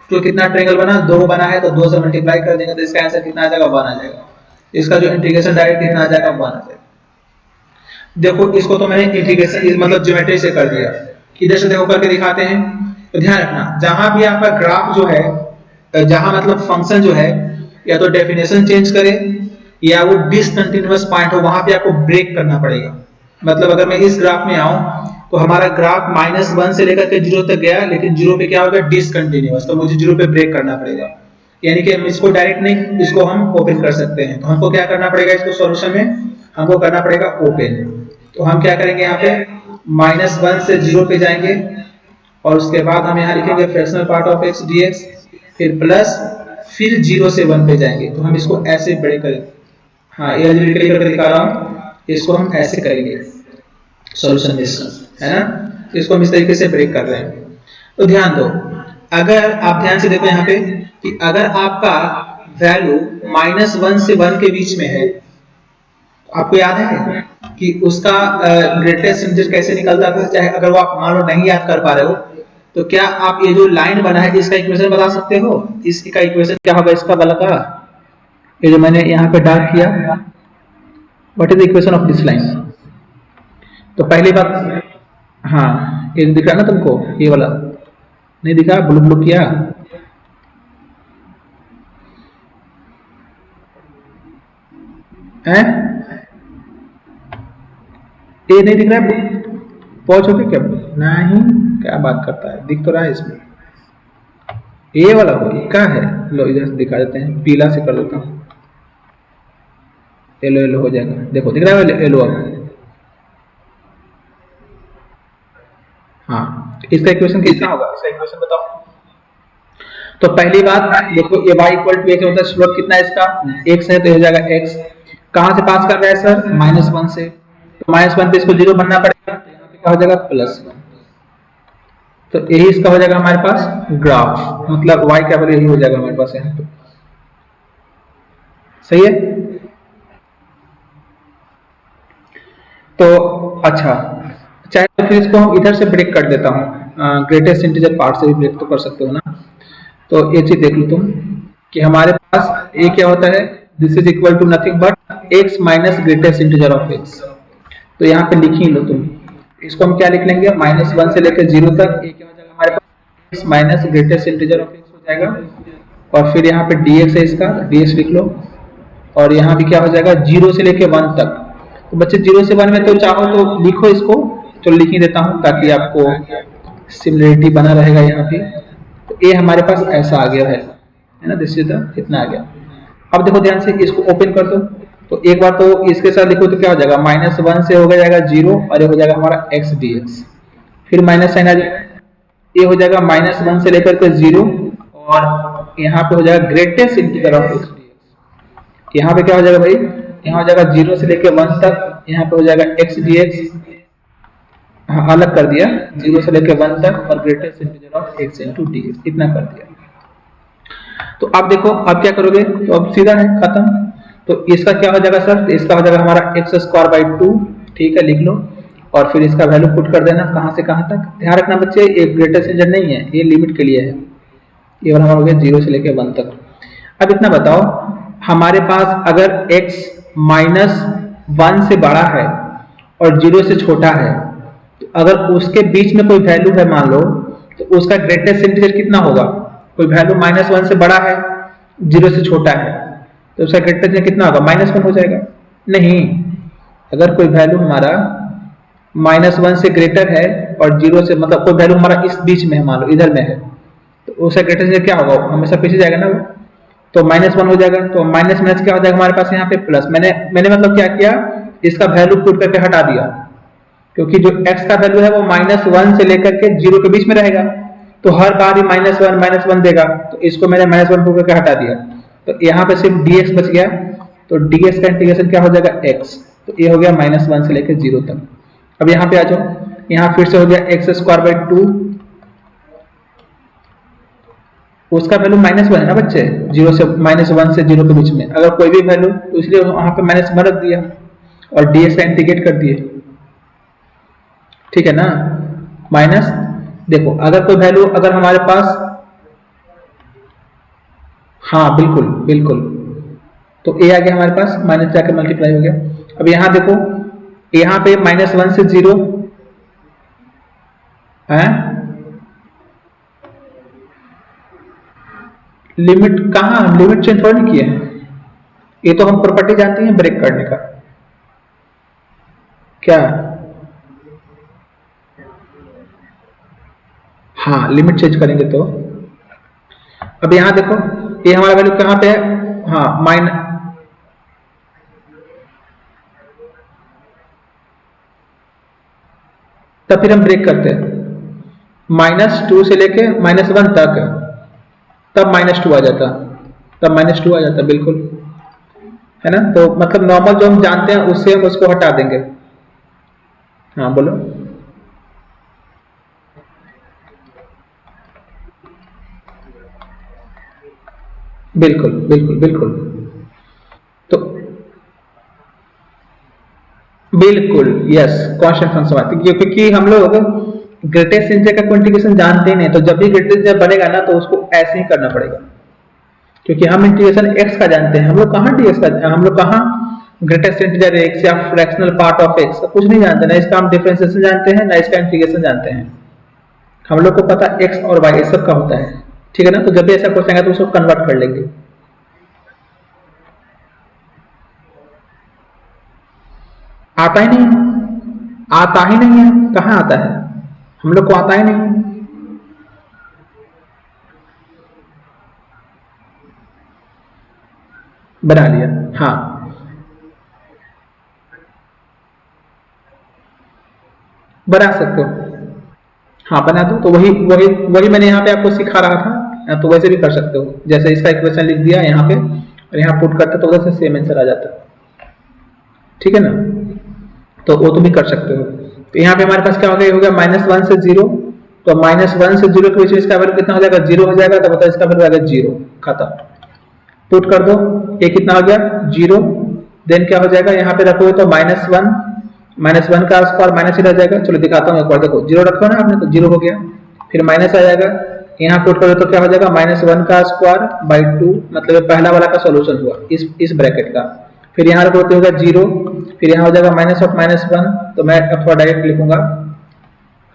तो कितना ट्रायंगल बना, 2 बना है, तो 2 से मल्टीप्लाई कर देंगे तो इसका आंसर कितना आ जाएगा 1 आ जाएगा। इसका जो इंटीग्रेशन डायरेक्ट कितना आ जाएगा 1 आ जाएगा। देखो इसको तो मैंने इंटीग्रेशन मतलब ज्योमेट्री से कर दिया, इधर से देखो करके दिखाते हैं। तो ध्यान रखना जहां भी आपका ग्राफ जो है, जहां मतलब फंक्शन जो है या तो डेफिनेशन चेंज करे या वो डिसकंटिन्यूअस पॉइंट हो, वहां पे आपको ब्रेक करना पड़ेगा। मतलब अगर मैं इस ग्राफ में आऊं तो हमारा ग्राफ -1 से लेकर के 0 तक गया, लेकिन 0 पे क्या हो गया डिसकंटिन्यूअस, तो मुझे 0 पे ब्रेक करना पड़ेगा। यानी कि हम इसको डायरेक्ट नहीं, इसको हम ओपन कर सकते हैं। तो हमको क्या करना पड़ेगा, इसको सॉल्यूशन में हमको करना पड़ेगा ओपन। तो हम क्या करेंगे, यहाँ पे -1 से 0 पे जाएंगे और उसके बाद हम यहाँ लिखेंगे fractional part of x dx, फिर प्लस, फिर 0 से 1 पे जाएंगे। तो हम इसको ऐसे ब्रेक करेंगे, हाँ ये लिख करके दिखा रहा हूँ, इसको हम ऐसे करेंगे सॉल्यूशन इसका, है ना। तो इसको हम इस तरीके से ब्रेक कर रहे हैं। तो ध्यान दो, अगर आप ध्यान से देखो यहाँ पे कि अगर आपका वैल्यू -1 से 1 के बीच में है, आपको याद है कि उसका ग्रेटेस्ट इंटीजर कैसे निकलता था, चाहे अगर वो आप मान लो नहीं याद कर पा रहे हो, तो क्या आप ये जो लाइन बना है इसका इक्वेशन बता सकते हो, इसका इक्वेशन क्या होगा इसका वाला का, ये जो मैंने यहाँ पे डार्क किया, what is the equation of this line. तो पहली बात, हाँ ये दिख रहा ना तुमको, ये वाला नहीं दिखा, ब्लू ब्लू किया है, ये नहीं दिख रहा है? पहुंच हो क्या? नहीं, क्या बात करता है, दिख तो रहा है इसमें। ये वाला हो, ये क्या है? लो इधर से दिखा देते हैं, पीला से कर देता हूँ, येलो येलो हो जाएगा। देखो दिख रहा है येलो अब? हाँ, इसका इक्वेशन कितना होगा? इसका इक्वेशन बताओ। तो पहली बात देखो, ये y इक्वल टू एक होता है, स्लोप कितना है इसका? x है, तो ये हो जाएगा x। कहां से पास कर रहा है सर? -1 से। तो -1 पे इसको 0 बनना पड़ेगा, तो यहाँ पे क्या हो जाएगा? +1। तो यही इसका हो जाएगा हमारे पास ग्राफ, मतलब y का वैल्यू यही हो जाएगा हमारे पास यहाँ पे। सही है? तो अच्छा, चाहे तो फिर इसको हम इधर से ब्रेक कर देता हूँ, ग्रेटेस्ट इंटीजर पार्ट से भी ब्रेक तो कर सकते हो ना। तो ये चीज देख लो तुम कि हमारे पास ए क्या होता है? This is equal to nothing but x minus greatest integer of x. तो यहाँ पे लिख ही लो तुम, इसको हम क्या लिख लेंगे? -1 से लेकर 0 तक ए क्या हो जाएगा हमारे पास? X minus greatest integer of x हो जाएगा। और फिर यहाँ पे dx है, इसका dx लिख लो। और यहाँ भी क्या हो जाएगा? 0 से लेकर 1 तक। तो बच्चे 0 से 1 में तो चाहो तो लिखो इसको, तो लिख ही देता हूँ ताकि आपको सिमिलरिटी बना रहेगा यहाँ पे। तो ए हमारे पास ऐसा आ गया है ना, दिस इज द इतना आ गया। अब देखो ध्यान से, इसको ओपन कर दो। तो एक बार तो इसके साथ लिखो तो क्या हो जाएगा? -1 से हो जाएगा 0 और ये हो जाएगा हमारा x dx। फिर माइनस साइन आ जाएगा, ये हो जाएगा -1 से लेकर के 0 और यहाँ पे हो जाएगा greatest integer of x dx। यहाँ पे क्या हो जाएगा भाई? यहाँ हो जाएगा 0 से लेकर 1 तक, यहाँ पे हो जाएगा x dx। हाँ, अलग कर दिया, 0 से लेकर 1 तक और greatest integer of x into dx, इतना कर दिया। तो अब देखो, अब क्या करोगे? तो अब सीधा है, खत्म। तो इसका क्या हो जाएगा सर? तो इसका हो जाएगा हमारा x² 2, ठीक है, लिख लो। और फिर इसका वैल्यू पुट कर देना, कहां से कहां तक। ध्यान रखना बच्चे, ये ग्रेटेस्ट इंटीजर नहीं है, ये लिमिट के लिए है। ये वाला हो गया 0 से लेकर 1 तक। अब इतना बताओ, हमारे पास अगर x -1 से बड़ा है और 0 से छोटा है, तो अगर उसके बीच में कोई वैल्यू है मान लो, तो उसका ग्रेटेस्ट इंटीजर कितना होगा? कोई वैल्यू -1 से बड़ा है, 0 से छोटा है, तो उसका ग्रेटेस्ट इंटीजर कितना होगा? -1 हो जाएगा। नहीं, अगर कोई वैल्यू हमारा -1 से ग्रेटर है और 0 से, मतलब कोई वैल्यू हमारा इस बीच में है, मान लो इधर में है, तो उसका ग्रेटेस्ट इंटीजर क्या होगा? हमेशा पीछे जाएगा ना वो, तो -1 हो जाएगा। तो माइनस माइनस क्या हो जाएगा हमारे पास यहाँ पे? प्लस। मैंने मतलब क्या किया, इसका वैल्यू पुट करके हटा दिया, क्योंकि जो x का वैल्यू है वो -1 से लेकर के 0 के बीच में रहेगा, तो हर बार ही -1 देगा, तो इसको मैंने -1 पुट करके हटा दिया। तो यहाँ पे सिर्फ dx बच गया, तो dx का इंटीग्रेशन क्या हो जाएगा? x। तो ये हो गया -1 से लेकर 0 तक। अब यहाँ पे आ जाओ, यहाँ फिर से हो गया x² 2, उसका वैल्यू -1 है ना बच्चे, 0 से -1 से 0 के बीच में अगर कोई भी वैल्यू, तो इसलिए वहां पे -1 रख दिया और dx का इंटीग्रेट कर दिए, ठीक है ना। माइनस, देखो अगर कोई वैल्यू अगर हमारे पास, हाँ बिल्कुल बिल्कुल, तो a आ गया हमारे पास, माइनस जाकर मल्टीप्लाई हो गया। अब यहाँ देखो, यहाँ पे -1 से 0 है, लिमिट कहाँ, हम लिमिट चेंज थोड़ी नहीं किए हैं, ये तो हम प्रॉपर्टी जानते हैं ब्रेक करने का। क्या? हाँ, लिमिट चेंज करेंगे तो। अब यहाँ देखो, ये हमारा वैल्यू कहाँ पे है? हाँ, तब फिर हम ब्रेक करते हैं, -2 से लेके -1 तक, तब -2 आ जाता, तब -2 आ जाता, बिल्कुल, है ना। तो मतलब नॉर्मल जो हम जानते हैं उससे हम उसको हटा देंगे। हाँ बोलो। बिल्कुल बिल्कुल बिल्कुल। तो बिल्कुल यस, कांस्टेंट फंक्शन आती है, क्योंकि हम लोग ग्रेटेस्ट इंटीजर का क्वांटिफिकेशन जानते ही नहीं, तो जब भी ग्रेटेस्ट इंटीजर बनेगा ना, तो उसको ऐसे ही करना पड़ेगा, क्योंकि हम इंटीग्रेशन x का जानते हैं, हम लोग कहाँ dx का, हम लोग कहाँ ग्रेटेस्ट इंटीजर x या फ्रैक्शनल पार्ट ऑफ x का कुछ नहीं जानते ना, इसका हम डिफरेंशिएशन जानते हैं ना, इसका इंटीग्रेशन जानते हैं। हम लोग को पता x और y सब का होता है, ठीक है ना। तो जब भी ऐसा क्वेश्चन आएगा तो उसको कन्वर्ट कर लेंगे। आता ही नहीं, आता ही नहीं है, कहाँ आता है, हम लोग को आता ही नहीं है। बना लिया, हाँ बना सकते हो। हाँ बना दो, तो वही वही वही मैंने यहाँ पे आपको सिखा रहा था, तो वैसे भी कर सकते हो। जैसे इसका इक्वेशन लिख दिया यहाँ पे और यहाँ पुट करते तो उधर से सेम आंसर आ जाता। ठीक है ना, तो वो तुम भी कर सकते हो। तो यहाँ पे हमारे पास क्या हो गया, ये हो गया -1 से 0। तो -1 से 0 के बीच में इसका वैल्यू कितना हो जाएगा, 0 हो जाएगा। तो बताओ इसका वैल्यू आ गया 0, खत्म। पुट कर दो, ये कितना हो गया 0। देन क्या हो जाएगा, यहाँ पे रखोगे तो -1, -1 का स्क्वायर माइनस ही रह जाएगा। चलो दिखाता हूँ एक बार, देखो 0 रखो ना आपने तो 0 हो गया, फिर माइनस आ जाएगा। यहाँ पुट करो तो क्या हो जाएगा, -1 का स्क्वायर बाई 2, मतलब ये पहला वाला का सोल्यूशन हुआ इस ब्रैकेट का। फिर यहाँ रखोगे होगा 0, फिर यहाँ हो जाएगा माइनस ऑफ -1। तो मैं अब थोड़ा डायरेक्ट लिखूंगा,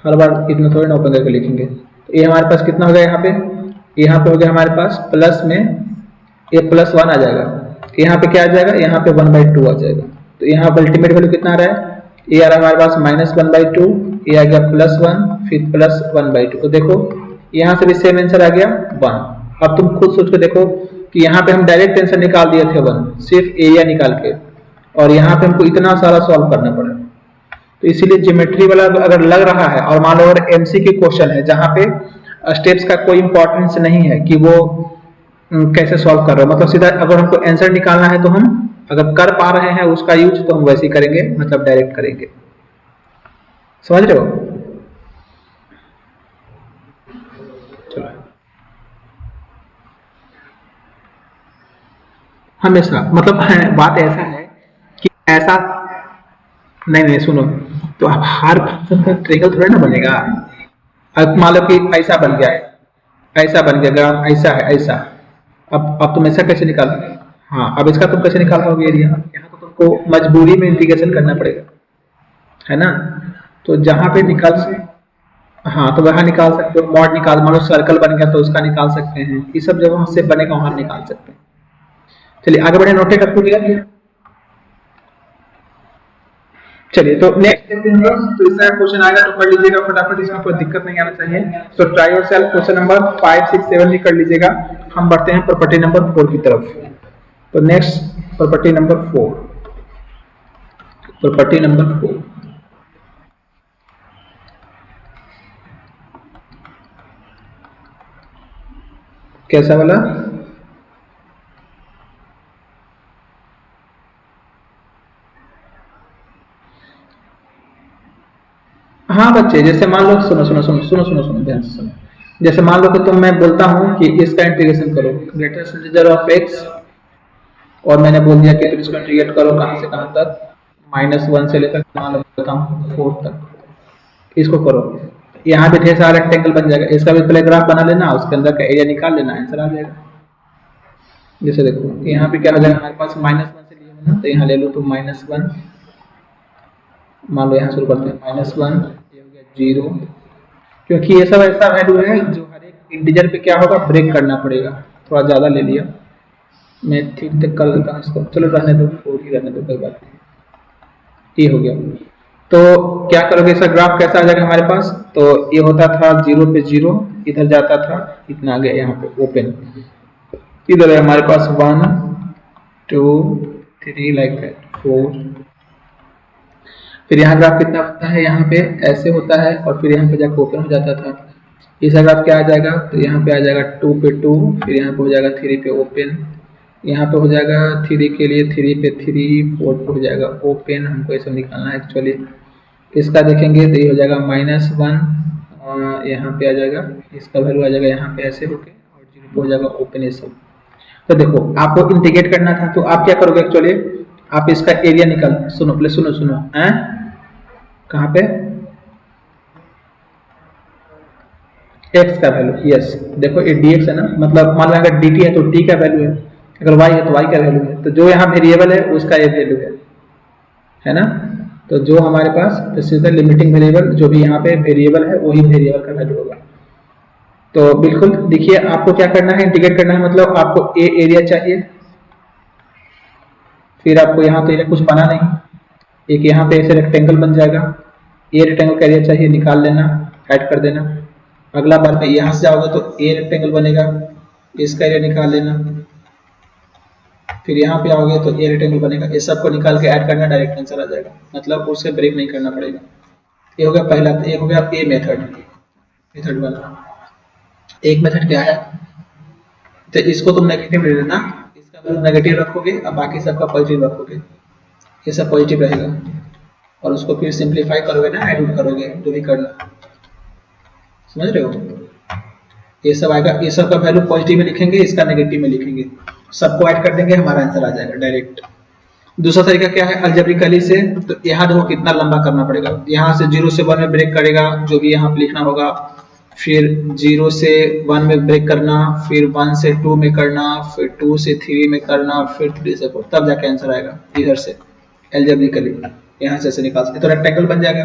हर बार इतना थोड़ी ना ओपन करके लिखेंगे। तो ये हमारे पास कितना हो गया, यहाँ पे हो गया हमारे पास प्लस में ये +1 आ जाएगा। यहाँ पे क्या आ जाएगा, यहाँ पे 1/2 आ जाएगा। तो यहाँ पर अल्टीमेट वैल्यू कितना आ रहा है, ये आ रहा है हमारे पास -1/2, ये आ गया +1, फिर +1/2। तो देखो यहाँ से भी सेम आंसर आ गया 1। अब तुम खुद सोच के देखो कि यहाँ पे हम डायरेक्ट आंसर निकाल दिए थे 1, सिर्फ एरिया निकाल के, और यहाँ पे हमको इतना सारा सॉल्व करना पड़ा। तो इसीलिए ज्योमेट्री वाला अगर लग रहा है, और मान लो अगर एमसीक्यू क्वेश्चन है जहाँ पे स्टेप्स का कोई इंपॉर्टेंस नहीं है कि वो कैसे सॉल्व कर रहे हो, मतलब सीधा अगर हमको आंसर निकालना है तो हम अगर कर पा रहे हैं उसका यूज तो हम वैसे ही करेंगे, मतलब डायरेक्ट करेंगे। समझ रहे हो? चलो हमेशा मतलब बात ऐसा है कि ऐसा नहीं नहीं सुनो, तो अब हर फंक्शन का ट्रिगल थोड़ा ना बनेगा। अब मान लो कि ऐसा बन गया है, ऐसा बन गया ग्राफ, ऐसा है ऐसा। अब तुम ऐसा कैसे निकालोगे? हाँ अब इसका तुम कैसे निकाल पाओगे एरिया, यहाँ तो तुमको मजबूरी में इंटीग्रेशन करना पड़ेगा, है ना। तो जहाँ पे निकाल से, हाँ तो वहाँ निकाल सकते हो। मॉड निकाल, मान लो सर्कल बन गया तो उसका निकाल सकते हैं, ये सब जगह से बनेगा वहाँ निकाल सकते हैं। चलिए आगे बढ़े, नोटेट आपको दिया गया। चलिए तो नेक्स्ट देखते हैं, तो इस तरह क्वेश्चन आएगा तो पढ़ लीजिएगा फटाफट, इसमें कोई दिक्कत नहीं आना चाहिए। तो try your self question number 5, 6, 7 भी कर लीजिएगा। हम बढ़ते हैं प्रॉपर्टी नंबर 4 की तरफ। तो next property number 4, property number 4 कैसा वाला? हाँ बच्चे, जैसे मान लो, सुनो सुनो सुनो सुनो सुनो सुनो ध्यान से सुनो। जैसे मान लो कि तुम, मैं बोलता हूँ कि इसका इंटीग्रेशन करो, ग्रेटेस्ट इंटीजर ऑफ एक्स, और मैंने बोल दिया कि तुम इसको इंटीग्रेट करो कहाँ से कहाँ तक, -1 से लेकर मान लो बोलता हूँ 4 तक, इसको करो। यहाँ भी ढेर सारा रेक्टेंगल बन जाएगा, इसका भी पहले ग्राफ बना लेना, उसके अंदर का एरिया निकाल लेना, आंसर आ जाएगा। जैसे देखो यहाँ पे क्या हो जाएगा हमारे पास, -1 से लिए हो ना, तो यहाँ ले लो तुम -1, मान लो यहाँ शुरू करते हैं -1, ये हो गया 0, क्योंकि ये सब ऐसा वैल्यू है जो हर एक इंटीजर पे क्या होगा, ब्रेक करना पड़ेगा। थोड़ा ज़्यादा ले लिया, मैं ठीक तक कर देता हूँ इसको, चलो रहने दो, 4 ही रहने दो, कोई बात नहीं। ये हो गया। तो क्या करोगे, इसका ग्राफ कैसा आ जाएगा हमारे पास, तो ये होता था 0 पे 0, इधर जाता था, इतना आ गया यहाँ पे ओपन, इधर है हमारे पास 1 2 3 लाइक दैट 4, फिर यहाँ ग्राफ कितना होता है, यहाँ पे ऐसे होता है और फिर यहाँ पे जाकर ओपन हो जाता था। इसका ग्राफ क्या आ जाएगा, तो यहाँ पे आ जाएगा 2 पे 2, फिर यहाँ पे हो जाएगा 3 पे ओपन, यहाँ पे हो जाएगा 3 के लिए 3 पे 3, 4 पे हो जाएगा ओपन। हमको ये सब निकालना है एक्चुअली। इसका देखेंगे तो ये हो जाएगा -1, यहाँ पे आ जाएगा, इसका वैल्यू आ जाएगा यहाँ पे ऐसे होके, और 0 पे हो जाएगा ओपन ये सब। तो देखो आपको इंटीग्रेट करना था, तो आप क्या करोगे एक्चुअली, आप इसका एरिया निकाल, सुनो प्लीज सुनो सुनो, हैं कहाँ पे, एक्स का वैल्यू, यस देखो ये dx है ना, मतलब मान लो अगर dt है तो t का वैल्यू है, अगर y है तो y का वैल्यू है, तो जो यहाँ वेरिएबल है उसका ये वैल्यू है ना। तो जो हमारे पास सीधा लिमिटिंग वेरिएबल, जो भी यहाँ पे वेरिएबल है वही वेरिएबल का वैल्यू होगा। तो बिल्कुल देखिए आपको क्या करना है, इंटीग्रेट करना है, मतलब आपको ए एरिया चाहिए, फिर आपको यहाँ तो एरिया कुछ बना नहीं, एक यहाँ पे ऐसे रेक्टेंगल बन जाएगा, ए रेक्टेंगल का एरिया चाहिए, निकाल लेना, ऐड कर देना। अगला बार में यहाँ से जाओगे तो ए रेक्टेंगल बनेगा, इसका एरिया निकाल लेना। फिर यहाँ पे आओगे तो ए रेक्टेंगल बनेगा, ये सबको निकाल के ऐड करना, डायरेक्ट आंसर आ जाएगा, मतलब उसे ब्रेक नहीं करना पड़ेगा। ये हो गया पहला, एक हो गया ए मेथड वाला। एक मेथड क्या है, तो इसको तुम नेगेटिव ले लेना, इसका वैल्यू नेगेटिव रखोगे और बाकी सबका पॉजिटिव रखोगे, ये सब पॉजिटिव रहेगा, और उसको फिर सिंप्लीफाई करोगे ना, ऐड करोगे, जो भी करना, समझ रहे हो। ये सब आएगा, ये सब का वैल्यू पॉजिटिव में लिखेंगे, इसका नेगेटिव में लिखेंगे, सबको ऐड कर देंगे, हमारा आंसर आ जाएगा डायरेक्ट। दूसरा तरीका क्या है अलजेब्रिकली से, तो यहाँ देखो कितना लंबा करना पड़ेगा, यहाँ से 0 से 1 में ब्रेक करेगा, जो भी यहाँ पे लिखना होगा, फिर 0 से 1 में ब्रेक करना, फिर 1 से 2 में करना, फिर 2 से 3 में करना, फिर 3 से 4, तब जाके आंसर आएगा इधर से अलजेब्रिकली। यहाँ से ऐसे निकाल सकते तो रेक्टेंगल बन जाएगा।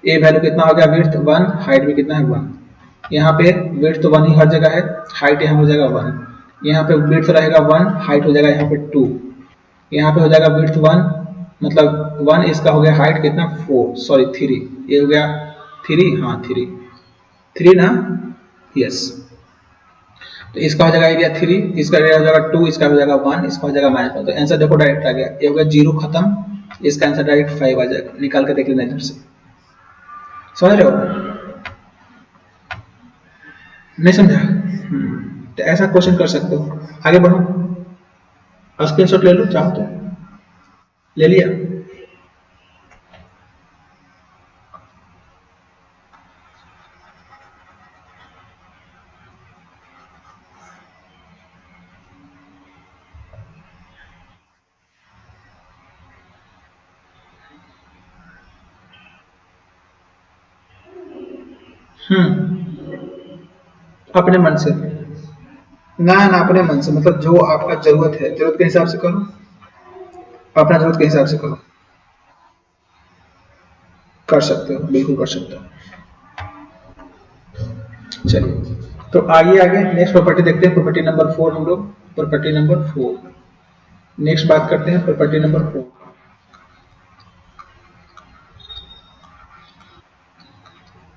ए वैल्यू कितना हो गया, विड्थ 1, हाइट भी कितना है 1। यहाँ पे विड्थ तो 1 ही हर जगह है, हाइट यहाँ हो जाएगा 1। यहाँ पे विड्थ रहेगा 1, हाइट हो जाएगा यहाँ पे 2। यहाँ पे हो जाएगा विड्थ 1, मतलब 1, इसका हो गया हाइट कितना 4, सॉरी 3, ये हो गया 3, हाँ 3 ना, यस। तो इसका हो जाएगा एरिया 3, इसका एरिया हो जाएगा 2, इसका हो जाएगा 1, इसका हो जाएगा -1। तो आंसर देखो डायरेक्ट आ गया, ये हो गया 0 खत्म, इसका आंसर डायरेक्ट 5 आ जाएगा, निकाल के देख लेना इधर से, समझ रहे हो, नहीं समझा। तो ऐसा क्वेश्चन कर सकते हो। आगे बढ़ो, स्क्रीनशॉट ले लो चाहो तो, ले लिया। अपने मन से ना, अपने मन से, मतलब जो आपका जरूरत है, जरूरत के हिसाब से करो, अपना जरूरत के हिसाब से करो, कर सकते हो, बिल्कुल कर सकते हो। चलिए तो आगे नेक्स्ट प्रॉपर्टी देखते हैं, प्रॉपर्टी नंबर 4 हम लोग, प्रॉपर्टी नंबर 4 नेक्स्ट बात करते हैं, प्रॉपर्टी नंबर 4।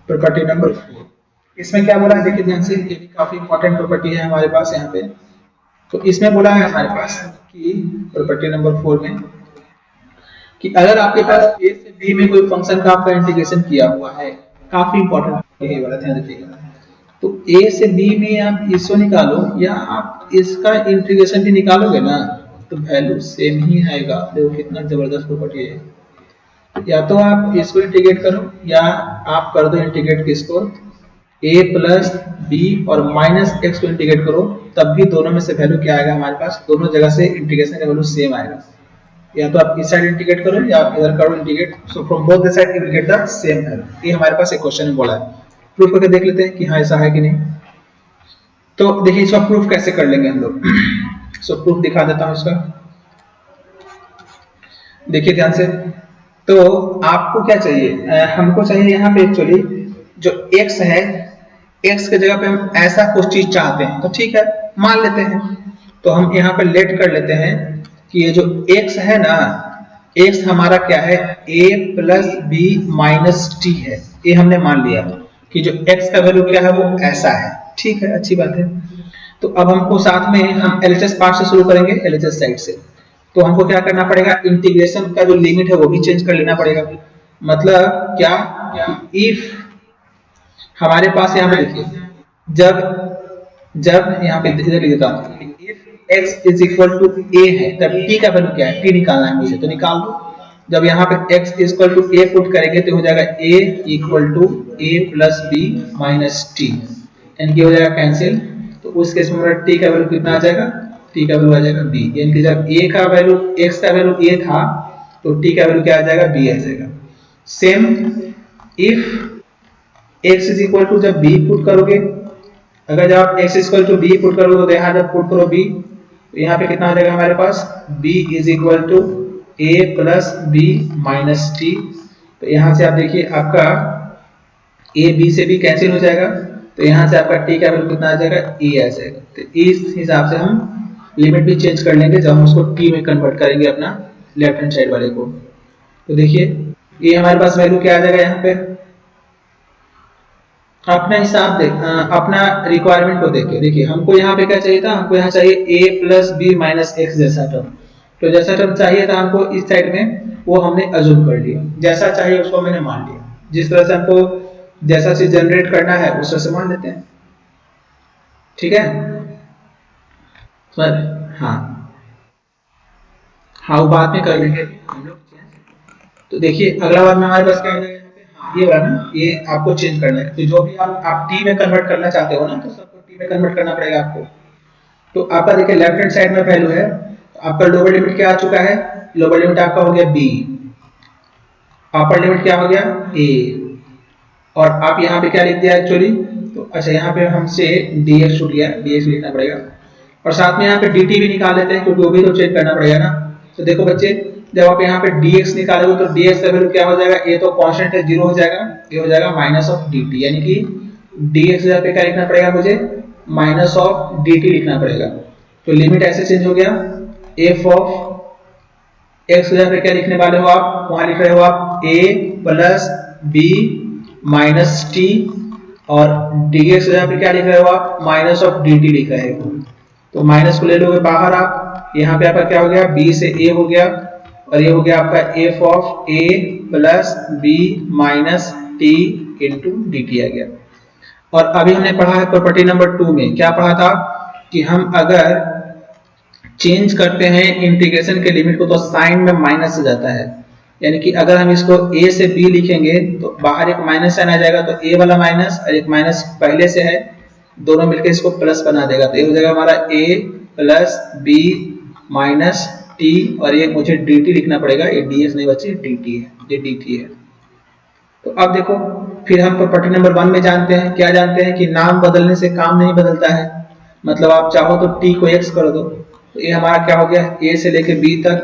प्रॉपर्टी नंबर 4 इसमें क्या बोला है देखिए ध्यान से, ये भी काफी इंपॉर्टेंट प्रॉपर्टी है हमारे पास यहाँ पे। तो इसमें बोला है हमारे पास कि प्रॉपर्टी नंबर 4 में कि अगर आपके पास ए से बी में कोई फंक्शन का आपका इंटीग्रेशन किया हुआ है, काफी इंपॉर्टेंट ये वाला ध्यान रखिएगा। तो ए से बी में आप इसको निकालो या आप इसका इंटीग्रेशन भी निकालोगे ना, तो वैल्यू सेम ही आएगा। देखो कितना जबरदस्त प्रॉपर्टी है। या तो आप इसको इंटीग्रेट करो या आप कर दो इंटीग्रेट किसको, a प्लस बी और माइनस एक्स को इंटीग्रेट करो, तब भी दोनों में से वैल्यू क्या आएगा हमारे पास, दोनों जगह से इंटीग्रेशन का वैल्यू सेम आएगा। या तो आप इस साइड इंटीग्रेट करो या इधर करो integrate, so from both the side you will get the same value. ये हमारे पास एक क्वेश्चन में बोला है, प्रूफ करके देख लेते हैं कि हाँ ऐसा है कि नहीं। तो देखिए इसका प्रूफ कैसे कर लेंगे हम लोग। सो प्रूफ दिखा देता हूं इसका, देखिए ध्यान से। तो आपको क्या चाहिए, हमको चाहिए यहाँ पे एक्चुअली जो x है, x के जगह पे हम ऐसा कुछ चीज चाहते हैं, तो ठीक है मान लेते हैं। तो हम यहाँ पे लेट कर लेते हैं कि ये जो x है ना, x हमारा क्या है, a plus b minus t है। ये हमने मान लिया कि जो x का वैल्यू क्या है वो ऐसा है, ठीक है, अच्छी बात है। तो अब हमको साथ में हम LHS पार्ट से शुरू करेंगे, LHS साइड से। तो हमको क्या करना पड़ेगा, इंटीग्रेशन का जो लिमिट है वो भी चेंज कर लेना पड़ेगा। मतलब क्या, इफ हमारे पास यहाँ पे देखिए, जब यहाँ पे इधर लिख देता हूँ, if x is equal to a है, तब t का वैल्यू क्या है, t निकालना है मुझे, तो निकाल दो। जब यहाँ पे x equal to a put करेंगे तो हो जाएगा a equal to a plus b minus t, इनकी हो जाएगा कैंसिल। तो उस केस में हमारा t का वैल्यू कितना आ जाएगा, t का वैल्यू आ जाएगा b, यानी कि जब a का वैल्यू, x का वैल्यू a था तो t का वैल्यू क्या आ जाएगा, b आ जाएगा। Same if x is equal to, जब b पुट करोगे, अगर जब आप x equal to b put करोगे तो यहाँ जब पुट करो b, तो यहाँ पे कितना आ जाएगा हमारे पास, b is equal to a plus b minus t. तो यहाँ से आप देखिए आपका a b से भी कैंसिल हो जाएगा, तो यहाँ से आपका t का वैल्यू कितना आ जाएगा, a आ जाएगा। तो इस हिसाब से हम लिमिट भी चेंज कर लेंगे जब हम उसको t में कन्वर्ट करेंगे अपना लेफ्ट हैंड साइड वाले को। तो देखिए ये हमारे पास वैल्यू क्या आ जाएगा यहाँ पे, अपना हिसाब देख, अपना रिक्वायरमेंट को देख के देखिए हमको यहाँ पे क्या चाहिए था, हमको यहाँ चाहिए a plus b minus x जैसा टर्म। तो जैसा टर्म चाहिए था हमको इस साइड में, वो हमने अज्यूम कर लिया, जैसा चाहिए उसको मैंने मान लिया। जिस तरह से हमको जैसा चीज जनरेट करना है उस तरह से मान लेते हैं, ठीक है सर। हाँ हाँ, वो बाद में कर लेंगे हम लोग। तो देखिए अगला बार में हमारे पास क्या हो जाएगा, हाँ, ये वाला ना, ये आपको चेंज करना है। तो जो भी आप टी में कन्वर्ट करना चाहते हो ना, तो सबको टी में कन्वर्ट करना पड़ेगा आपको। तो आपका देखिए लेफ्ट हैंड साइड में वैल्यू है, तो आपका लोअर लिमिट क्या आ चुका है, लोअर लिमिट आपका हो गया बी, अपर लिमिट क्या हो गया ए, और आप यहाँ पे क्या लिख दिया एक्चुअली, तो अच्छा यहाँ पे हमसे dx छूट गया, dx लिखना पड़ेगा, और साथ में यहाँ पे dt भी निकाल लेते हैं क्योंकि वो भी तो चेक करना पड़ेगा ना। तो देखो बच्चे, जब आप यहाँ पे dx निकालोगे तो dx का वैल्यू क्या हो जाएगा, ये तो कांस्टेंट है, जीरो हो जाएगा, ये हो जाएगा माइनस ऑफ dt, यानी कि dx जगह पे क्या लिखना पड़ेगा मुझे, माइनस ऑफ dt लिखना पड़ेगा। तो लिमिट ऐसे चेंज हो गया, f ऑफ x जगह पे क्या लिखने वाले हो आप, वहां लिख रहे हो आप a plus b minus t, और dx जगह पे क्या लिख रहे हो आप, माइनस ऑफ dt लिख रहे हो। तो माइनस को ले लोगे बाहर आप, यहाँ पे आपका क्या हो गया, b से a हो गया, और ये हो गया आपका f of a plus b minus t into d t आ गया। और अभी हमने पढ़ा है प्रॉपर्टी नंबर 2 में, क्या पढ़ा था कि हम अगर चेंज करते हैं इंटीग्रेशन के लिमिट को तो साइन में माइनस से जाता है, यानी कि अगर हम इसको a से b लिखेंगे तो बाहर एक माइनस साइन आ जाएगा, तो a वाला माइनस और एक माइनस पहले से है, दोनों मिलकर इसको प्लस बना देगा। तो ये हो जाएगा हमारा a plus b minus t, और ये मुझे dt लिखना पड़ेगा, ये ds नहीं बच्चे dt है, ये dt है। तो अब देखो फिर हम प्रॉपर्टी नंबर 1 में जानते हैं, क्या जानते हैं कि नाम बदलने से काम नहीं बदलता है, मतलब आप चाहो तो t को x कर दो। तो ये हमारा क्या हो गया, a से लेके b तक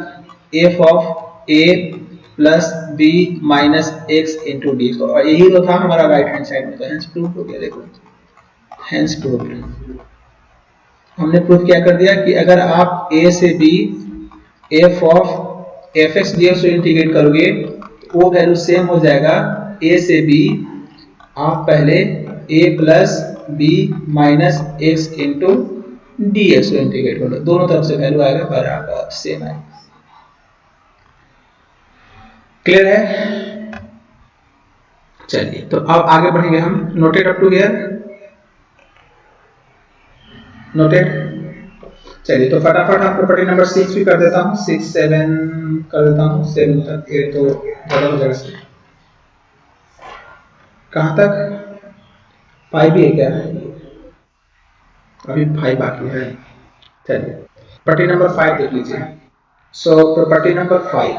f of a plus b minus x into D, और यही तो था हमारा राइट हैंड साइड में। तो हेंस प्रूफ हो गया, देखो हेंस प्रूफ। हमने प्रूफ क्या कर दिया कि अगर आप a से b f of F x D x को इंटीग्रेट करोगे तो वो वैल्यू सेम हो जाएगा a से b, आप पहले a plus b minus x into D x को इंटीग्रेट करो, दोनों तरफ से वैल्यू आएगा बराबर सेम आएगा। क्लियर है? चलिए तो अब आगे बढ़ेंगे हम। Noted up to here, noted. चलिए तो फटाफट हम प्रॉपर्टी नंबर 6 भी कर देता हूँ, 6 7 कर देता हूँ, 7 तक, 8 तो ज्यादा हो जाएगा। कहाँ तक, 5 भी है क्या, अभी 5 बाकी है। चलिए प्रॉपर्टी नंबर 5 देख लीजिए। So property number 5,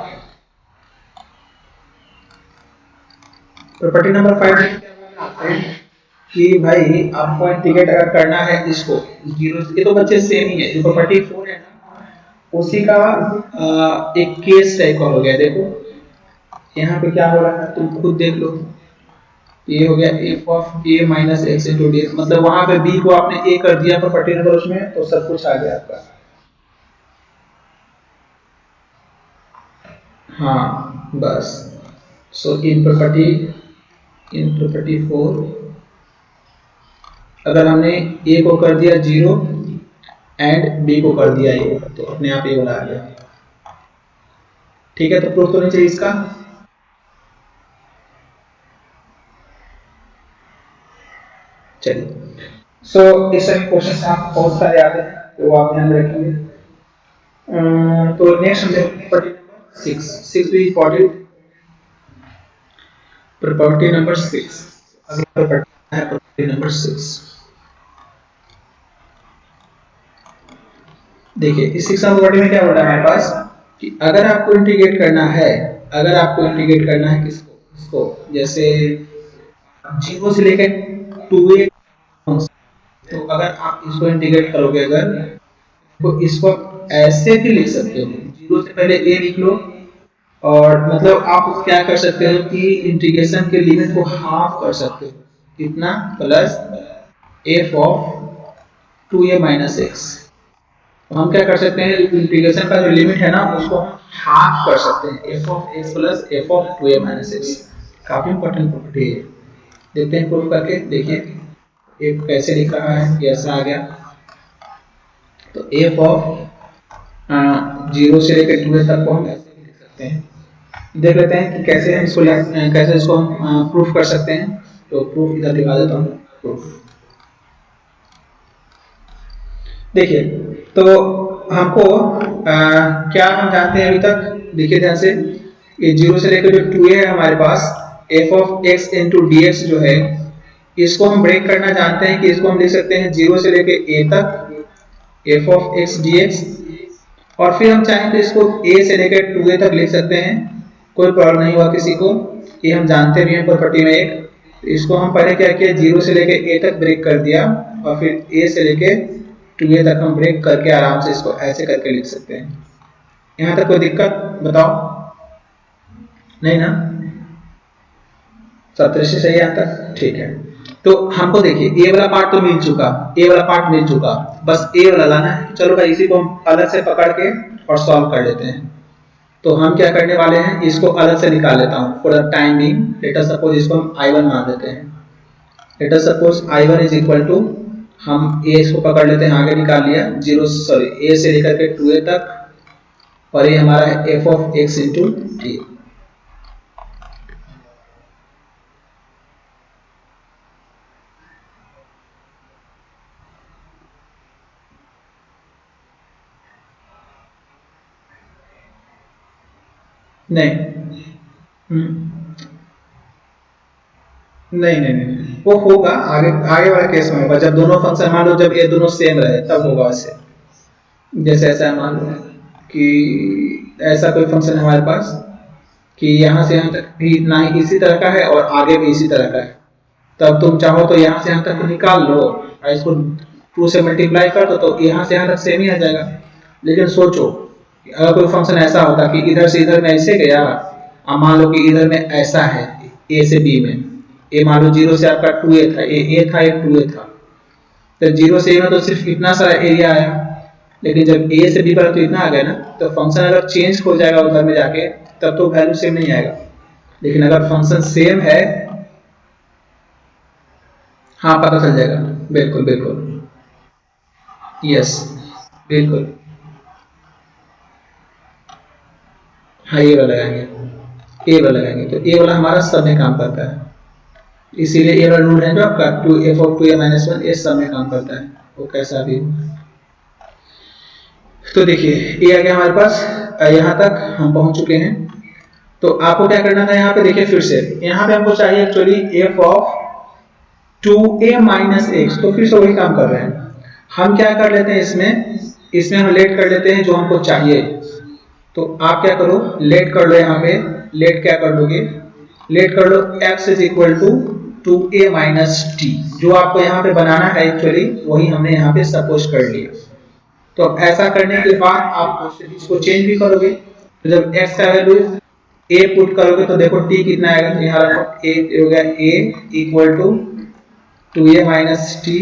property number 5 कि भाई आपको इंटीग्रेट अगर करना है इसको जीरो, ये तो बच्चे सेम ही है, जो प्रॉपर्टी 4 है ना उसी का एक केस टाइप का हो गया। देखो यहाँ पे क्या हो रहा है तुम खुद देख लो, ये हो गया f of a minus x into D, मतलब वहां पे b को आपने a कर दिया प्रॉपर्टी नंबर उसमें, तो सब कुछ आ गया आपका। हाँ बस, सो इन प्रॉपर्टी 4 अगर हमने a को कर दिया 0 एंड b को कर दिया a, तो अपने आप ये वाला आ गया। ठीक है, तो प्रूफ तो नहीं चाहिए इसका। चलिए सो इस तरह क्वेश्चन आप बहुत सारे आते हैं तो आप ध्यान रखेंगे। तो नेक्स्ट हम देखते प्रॉपर्टी नंबर 6 भी इंपॉर्टेंट। प्रॉपर्टी नंबर 6, अगला प्रॉपर्टी है प्रॉपर्टी नंबर 6। देखिए इस 6 प्रॉपर्टी में क्या बोल रहा है हमारे पास कि अगर आपको इंटीग्रेट करना है, अगर आपको इंटीग्रेट करना है किसको, इसको जैसे 0 से लेकर 2a, तो अगर आप इसको इंटीग्रेट करोगे अगर, तो इसको ऐसे भी लिख सकते हो, 0 से पहले a लिख लो, और मतलब आप क्या कर सकते हो कि इंटीग्रेशन के लिमिट को हाफ कर सकते हो, कितना, plus f of 2a minus x. तो हम क्या कर सकते हैं, इंटीग्रेशन का जो लिमिट है ना उसको हम हाफ कर सकते हैं, F of x plus F of 2a minus x. काफी इंपॉर्टेंट प्रॉपर्टी है, देखते हैं प्रूफ करके। देखिए एफ कैसे लिख रहा है, ये ऐसा आ गया। तो एफ ऑफ 0 से लेकर 2a तक को हम ऐसे भी लिख सकते हैं। देख लेते हैं कि कैसे हम इसको कैसे इसको हम प्रूफ कर सकते हैं। तो प्रूफ इधर दिखा देता हूँ। प्रूफ देखिए, तो हमको क्या हम जानते हैं अभी तक, देखिए ध्यान से, ये 0 से लेकर जो 2a है हमारे पास, f of x into D x जो है, इसको हम ब्रेक करना जानते हैं कि इसको हम लिख सकते हैं 0 से लेकर a तक f ऑफ x dx, और फिर हम चाहें तो इसको a से लेकर 2a तक लिख सकते हैं, कोई प्रॉब्लम नहीं हुआ किसी को, ये हम जानते भी हैं प्रॉपर्टी में एक। तो इसको हम पहले क्या किया, 0 से लेकर a तक ब्रेक कर दिया, और फिर a से लेकर 2a तक हम ब्रेक करके आराम से इसको ऐसे करके लिख सकते हैं। यहाँ तक कोई दिक्कत बताओ? नहीं ना, सत्र से सही यहाँ तक, ठीक है। तो हमको देखिए ए वाला पार्ट तो मिल चुका, ए वाला पार्ट मिल चुका, बस ए वाला लाना है। चलो भाई इसी को हम अलग से पकड़ के और सॉल्व कर लेते हैं। तो हम क्या करने वाले हैं, इसको अलग से निकाल लेता हूँ for the time being. Let us suppose इसको हम I1 मान लेते हैं। Let us suppose I1 is equal to, हम ए इसको पकड़ लेते हैं, आगे निकाल लिया, ए से लेकर के 2a तक, और ये हमारा है F of x into T. नहीं नहीं, वो होगा आगे, आगे वाले केस में होगा, जब दोनों फंक्शन मान लो जब ये दोनों सेम रहे तब होगा वैसे। जैसे ऐसा मान लो कि ऐसा कोई फंक्शन है हमारे पास कि यहाँ से यहाँ तक भी इतना ही इसी तरह का है और आगे भी इसी तरह का है, तब तुम चाहो तो यहाँ से यहाँ तक निकाल लो और इसको 2 से मल्टीप्लाई कर दो, तो यहाँ से यहाँ तक सेम ही आ जाएगा। लेकिन सोचो अगर कोई फंक्शन ऐसा होता कि इधर से इधर में ऐसे गया, अब मान लो कि इधर में ऐसा है, ए से बी में, ए मान लो 0 से आपका 2a था, ए था, एक 2a था, तो 0 से ए में तो सिर्फ इतना सारा एरिया आया, लेकिन जब ए से बी पर तो इतना आ गया ना, तो फंक्शन अगर चेंज हो जाएगा उधर में जाके तब तो वैल्यू सेम नहीं आएगा। लेकिन अगर फंक्शन सेम है, हाँ पता चल जाएगा, बिल्कुल बिल्कुल, यस बिल्कुल, हाँ ये वाला लगाएंगे, ए वाला लगाएंगे, तो ए वाला हमारा सब में काम करता है, इसीलिए ये वाला रूल है जो आपका 2f ऑफ 2a माइनस 1 ये सब में काम करता है, वो कैसा भी। तो देखिए ये आ गया हमारे पास, यहाँ तक हम पहुंच चुके हैं। तो आपको क्या करना था यहाँ पे, देखिए फिर से यहाँ पे हमको चाहिए actually f of 2a minus x, तो फिर से वही काम कर रहे हैं। हम क्या कर लेते हैं इसमें हम लेट कर लेते हैं जो हमको चाहिए। तो आप क्या करो, लेट कर लो, यहाँ पे लेट क्या कर लोगे, लेट कर लो x is equal to 2a minus t, जो आपको यहाँ पे बनाना है एक्चुअली वही हमने यहाँ पे सपोज कर लिया। तो अब ऐसा करने के बाद आप इसको चेंज भी करोगे, तो जब x का वैल्यू a पुट करोगे तो देखो t कितना आएगा, तो यहाँ रखो a हो गया a equal to 2a minus t.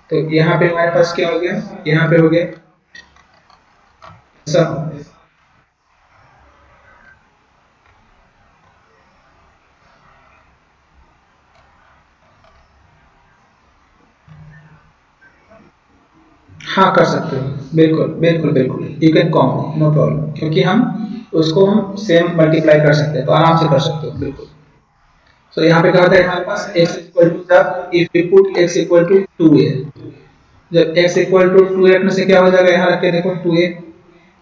तो यहाँ पे हमारे पास क्या हो गया, यहाँ पे हो गया सब, हाँ कर सकते हो, बिल्कुल बिल्कुल बिल्कुल, you can come no problem, क्योंकि हम उसको हम सेम मल्टीप्लाई कर सकते हैं, तो आराम से कर सकते हो बिल्कुल। तो यहाँ पे क्या होता है हमारे पास x इक्वल टू, जब if we put x equal to 2a, जब x इक्वल टू 2a रखने से क्या हो जाएगा, यहाँ रख के देखो 2a,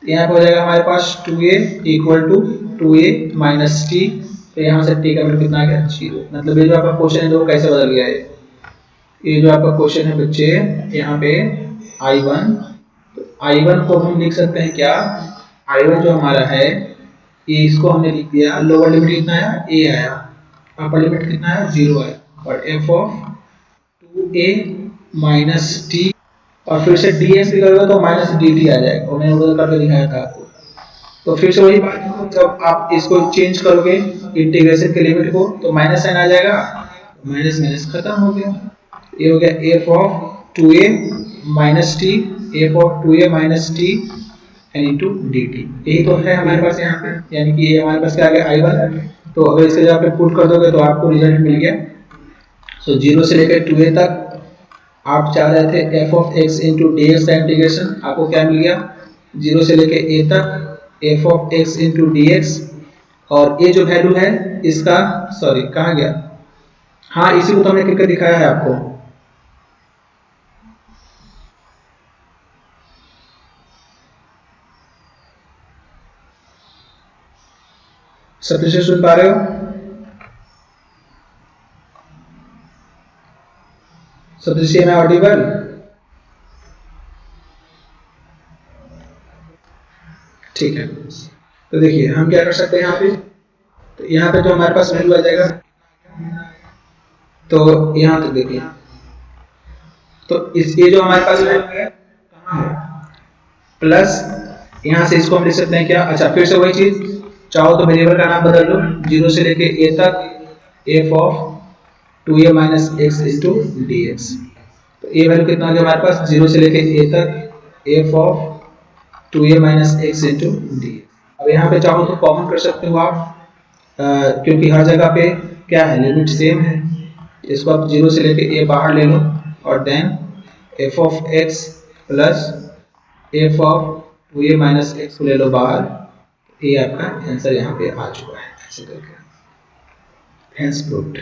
यहाँ पे हो जाएगा हमारे पास 2a equal to 2a minus t. तो यहाँ से t का वैल्यू कितना आ गया, 0। मतलब ये जो आपका क्वेश्चन है वो कैसे बदल गया है, ये जो आपका क्वेश्चन है बच्चे, यहाँ पे I1, तो I1 को हम लिख सकते हैं क्या, I1 जो हमारा है ये इसको हमने लिख दिया, लोअर लिमिट कितना आया, a आया, अपर लिमिट कितना है, 0 आया, और f of 2a minus t, और फिर से ds भी करोगे तो माइनस dt आ जाएगा, और मैंने उधर करके दिखाया था आपको। तो फिर से वही बात, जब आप इसको चेंज करोगे इंटीग्रेशन के लिमिट को तो माइनस साइन आ जाएगा, माइनस माइनस खत्म हो गया, ये हो गया f of 2a minus T F of 2a minus t into d T. यही तो है हमारे पास यहाँ पे, यानी कि ये हमारे पास क्या आ गया I1। तो अगर इसके जगह पे पुट कर दोगे तो आपको रिजल्ट मिल गया। सो 0 से लेकर 2a तक आप चाह रहे थे f of x into D x का इंटीग्रेशन, आपको क्या मिल गया 0 से लेकर a तक f of x into D x. और ये जो वैल्यू है इसका, सॉरी कहाँ गया, हाँ इसी को तो हमने करके दिखाया है आपको। सब से सुन पा रहे हो? सबसे मैं ऑडिबल? ठीक है, तो देखिए हम क्या कर सकते हैं यहाँ पे, तो यहाँ पे जो हमारे पास वैल्यू आ जाएगा, तो यहाँ तक देखिए, तो इस ये जो हमारे पास वैल्यू है कहाँ है, प्लस यहाँ से इसको हम लिख सकते हैं क्या, अच्छा फिर से वही चीज, चाहो तो वेरिएबल का नाम बदल लो, 0 से लेके a तक f of 2a minus x into D x. तो ये वैल्यू कितना आ गया हमारे पास, 0 से लेके a तक f of 2a minus x into D x. अब यहाँ पे चाहो तो कॉमन कर सकते हो आप, क्योंकि हर जगह पे क्या है लिमिट सेम है। इसको आप 0 से लेके a बाहर ले लो और then f of x plus f of 2a minus x को ले लो बाहर। ये आपका आंसर यहाँ पे आ चुका है, ऐसे करके हेंस प्रूव्ड।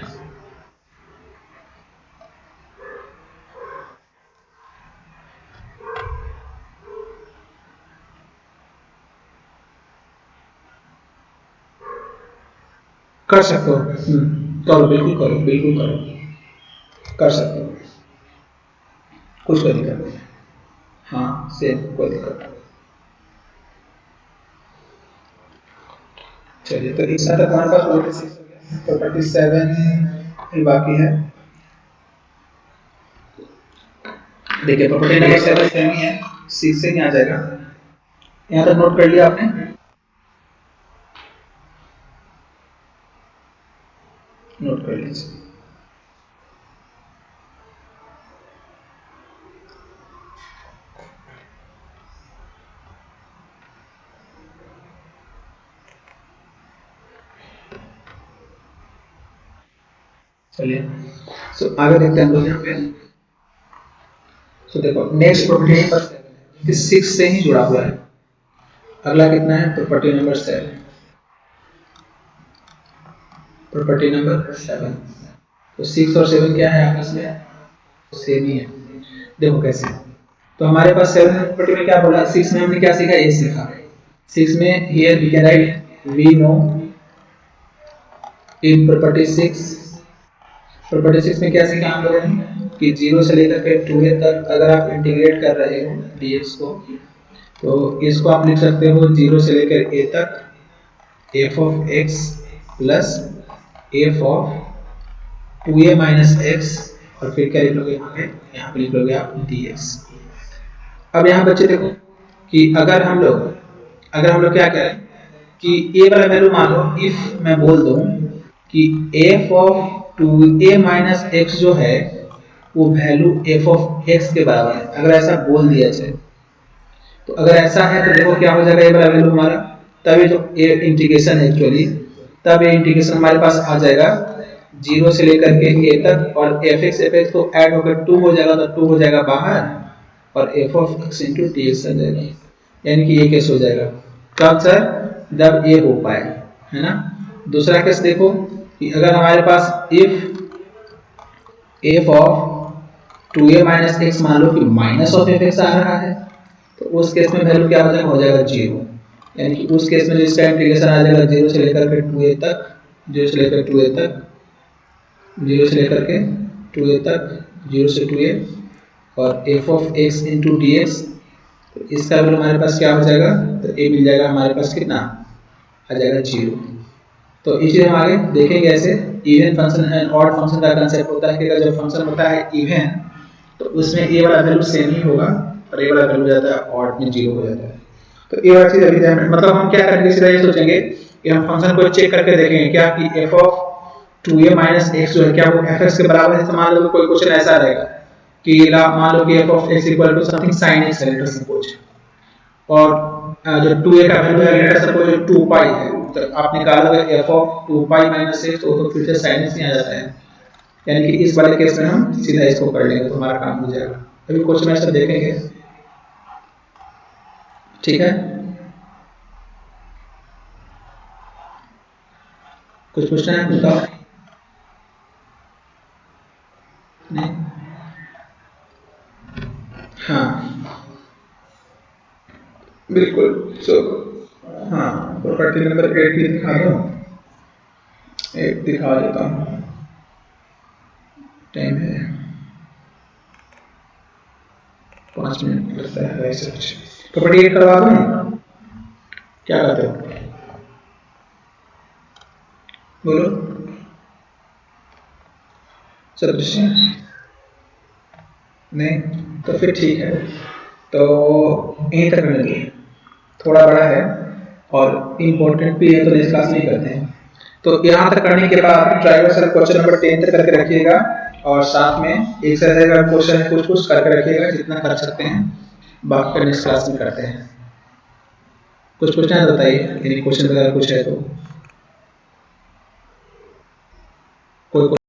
कर सकते हो, करो बिल्कुल करो, बिल्कुल करो, कर सकते हो, कुछ कोई दिक्कत नहीं। हाँ सेम, कोई दिक्कत नहीं। चलिए तो इस तक हमारे पास प्रॉपर्टी 7 ही बाकी है। देखिए प्रॉपर्टी नंबर 7 सेम ही है, 6 से ही आ जाएगा। यहाँ तक नोट कर लिया आपने? नोट कर लीजिए। चलिए सो आगे देखते हैं हम लोग यहाँ पे। सो देखो नेक्स्ट प्रॉपर्टी नंबर 7 है, 6 से ही जुड़ा हुआ है। अगला कितना है, प्रॉपर्टी नंबर 7, प्रॉपर्टी नंबर 7। तो 6 और 7 क्या है आपस में, सेम ही है। देखो कैसे, तो हमारे पास 7 प्रॉपर्टी में क्या बोला, 6 में हमने क्या सीखा, ए सीखा। 6 में here we can write we know in property 6। Property 6 में क्या सीखा हम लोगों ने कि 0 से लेकर के 2a तक अगर आप इंटीग्रेट कर रहे हो dx को, तो इसको आप लिख सकते हो 0 से लेकर a तक f of x plus f of 2a minus x, और फिर क्या लिख लोगे यहाँ पे लिख लोगे आप dx। अब यहाँ बच्चे देखो कि अगर हम लोग क्या करें कि a वाला वैल्यू मान लो, इफ मैं बोल दूं कि f of 2a minus x जो है वो वैल्यू f ऑफ x के बराबर है, अगर ऐसा बोल दिया जाए तो अगर ऐसा है तो देखो क्या हो जाएगा, ये वाला वैल्यू हमारा, तब ये जो इंटीग्रेशन है एक्चुअली, तब ये इंटीग्रेशन हमारे पास आ जाएगा 0 से लेकर के a तक, और fx तो ऐड होकर 2 हो जाएगा, तो 2 हो जाएगा बाहर, और f of x into dx आ जाएगा, यानी कि ये केस हो जाएगा। कब सर, जब ये हो पाए, है ना। दूसरा केस देखो कि अगर हमारे पास f of 2a minus x मान लो कि माइनस ऑफ fx आ रहा है, तो उस केस में वैल्यू क्या हो जाएगा 0, यानी कि उस केस में जिसका इंटीग्रेशन आ जाएगा 0 से लेकर के 2a तक, 0 से लेकर 2a तक, 0 से लेकर के 2a तक, 0 से 2a, और f of x into D x, तो इसका वैल्यू हमारे पास क्या हो जाएगा, तो a मिल जाएगा हमारे पास कितना आ जाएगा 0। तो इसे हम आगे देखेंगे ऐसे। Even function and odd function का कांसेप्ट होता है कि अगर जब फंक्शन होता है इवन, तो उसमें ये वाला वैल्यू सेम ही होगा और ये वाला वैल्यू जाता है ऑड में 0 हो जाता है। तो ये वाला चीज अभी ध्यान में, मतलब हम क्या करेंगे, सीधा ये सोचेंगे कि हम फंक्शन को चेक करके देखेंगे क्या कि f of 2a minus x जो है क्या वो fx के बराबर है। मान लो कोई क्वेश्चन ऐसा रहेगा कि मान लो कि f of x equal to something sin x है, लेट अस सपोज, और जो 2a का वैल्यू है लेट अस सपोज 2 पाई है, तो आप निकालोगे f of 2 pi minus x, तो फिर से sin x नहीं आ जाता है, यानी कि इस वाले केस में हम सीधा इसको कर लेंगे तो हमारा काम हो जाएगा। अभी क्वेश्चन आंसर देखेंगे, ठीक है। कुछ पूछना है बताओ? नहीं? हाँ बिल्कुल। सो हाँ, प्रॉपर्टी नंबर 8 भी दिखा दो, 8 दिखा देता हूँ, टाइम है 5 मिनट लगता है वैसे कुछ। प्रॉपर्टी 8 करवा दूँ, क्या कहते हो? बोलो। सदृश नहीं, तो फिर ठीक है, तो यहीं तक करने दो, थोड़ा बड़ा है और इम्पोर्टेंट भी है, तो इस क्लास नहीं करते हैं। तो यहाँ तक करने के बाद ट्राइवर्सल क्वेश्चन नंबर 10 तक करके रखिएगा, और साथ में एक्सरसाइज का क्वेश्चन कुछ कुछ करके रखिएगा जितना कर सकते हैं, बाकी का नेक्स्ट क्लास में करते हैं। कुछ पूछना है बताइए, यदि क्वेश्चन वगैरह कुछ है तो। कोई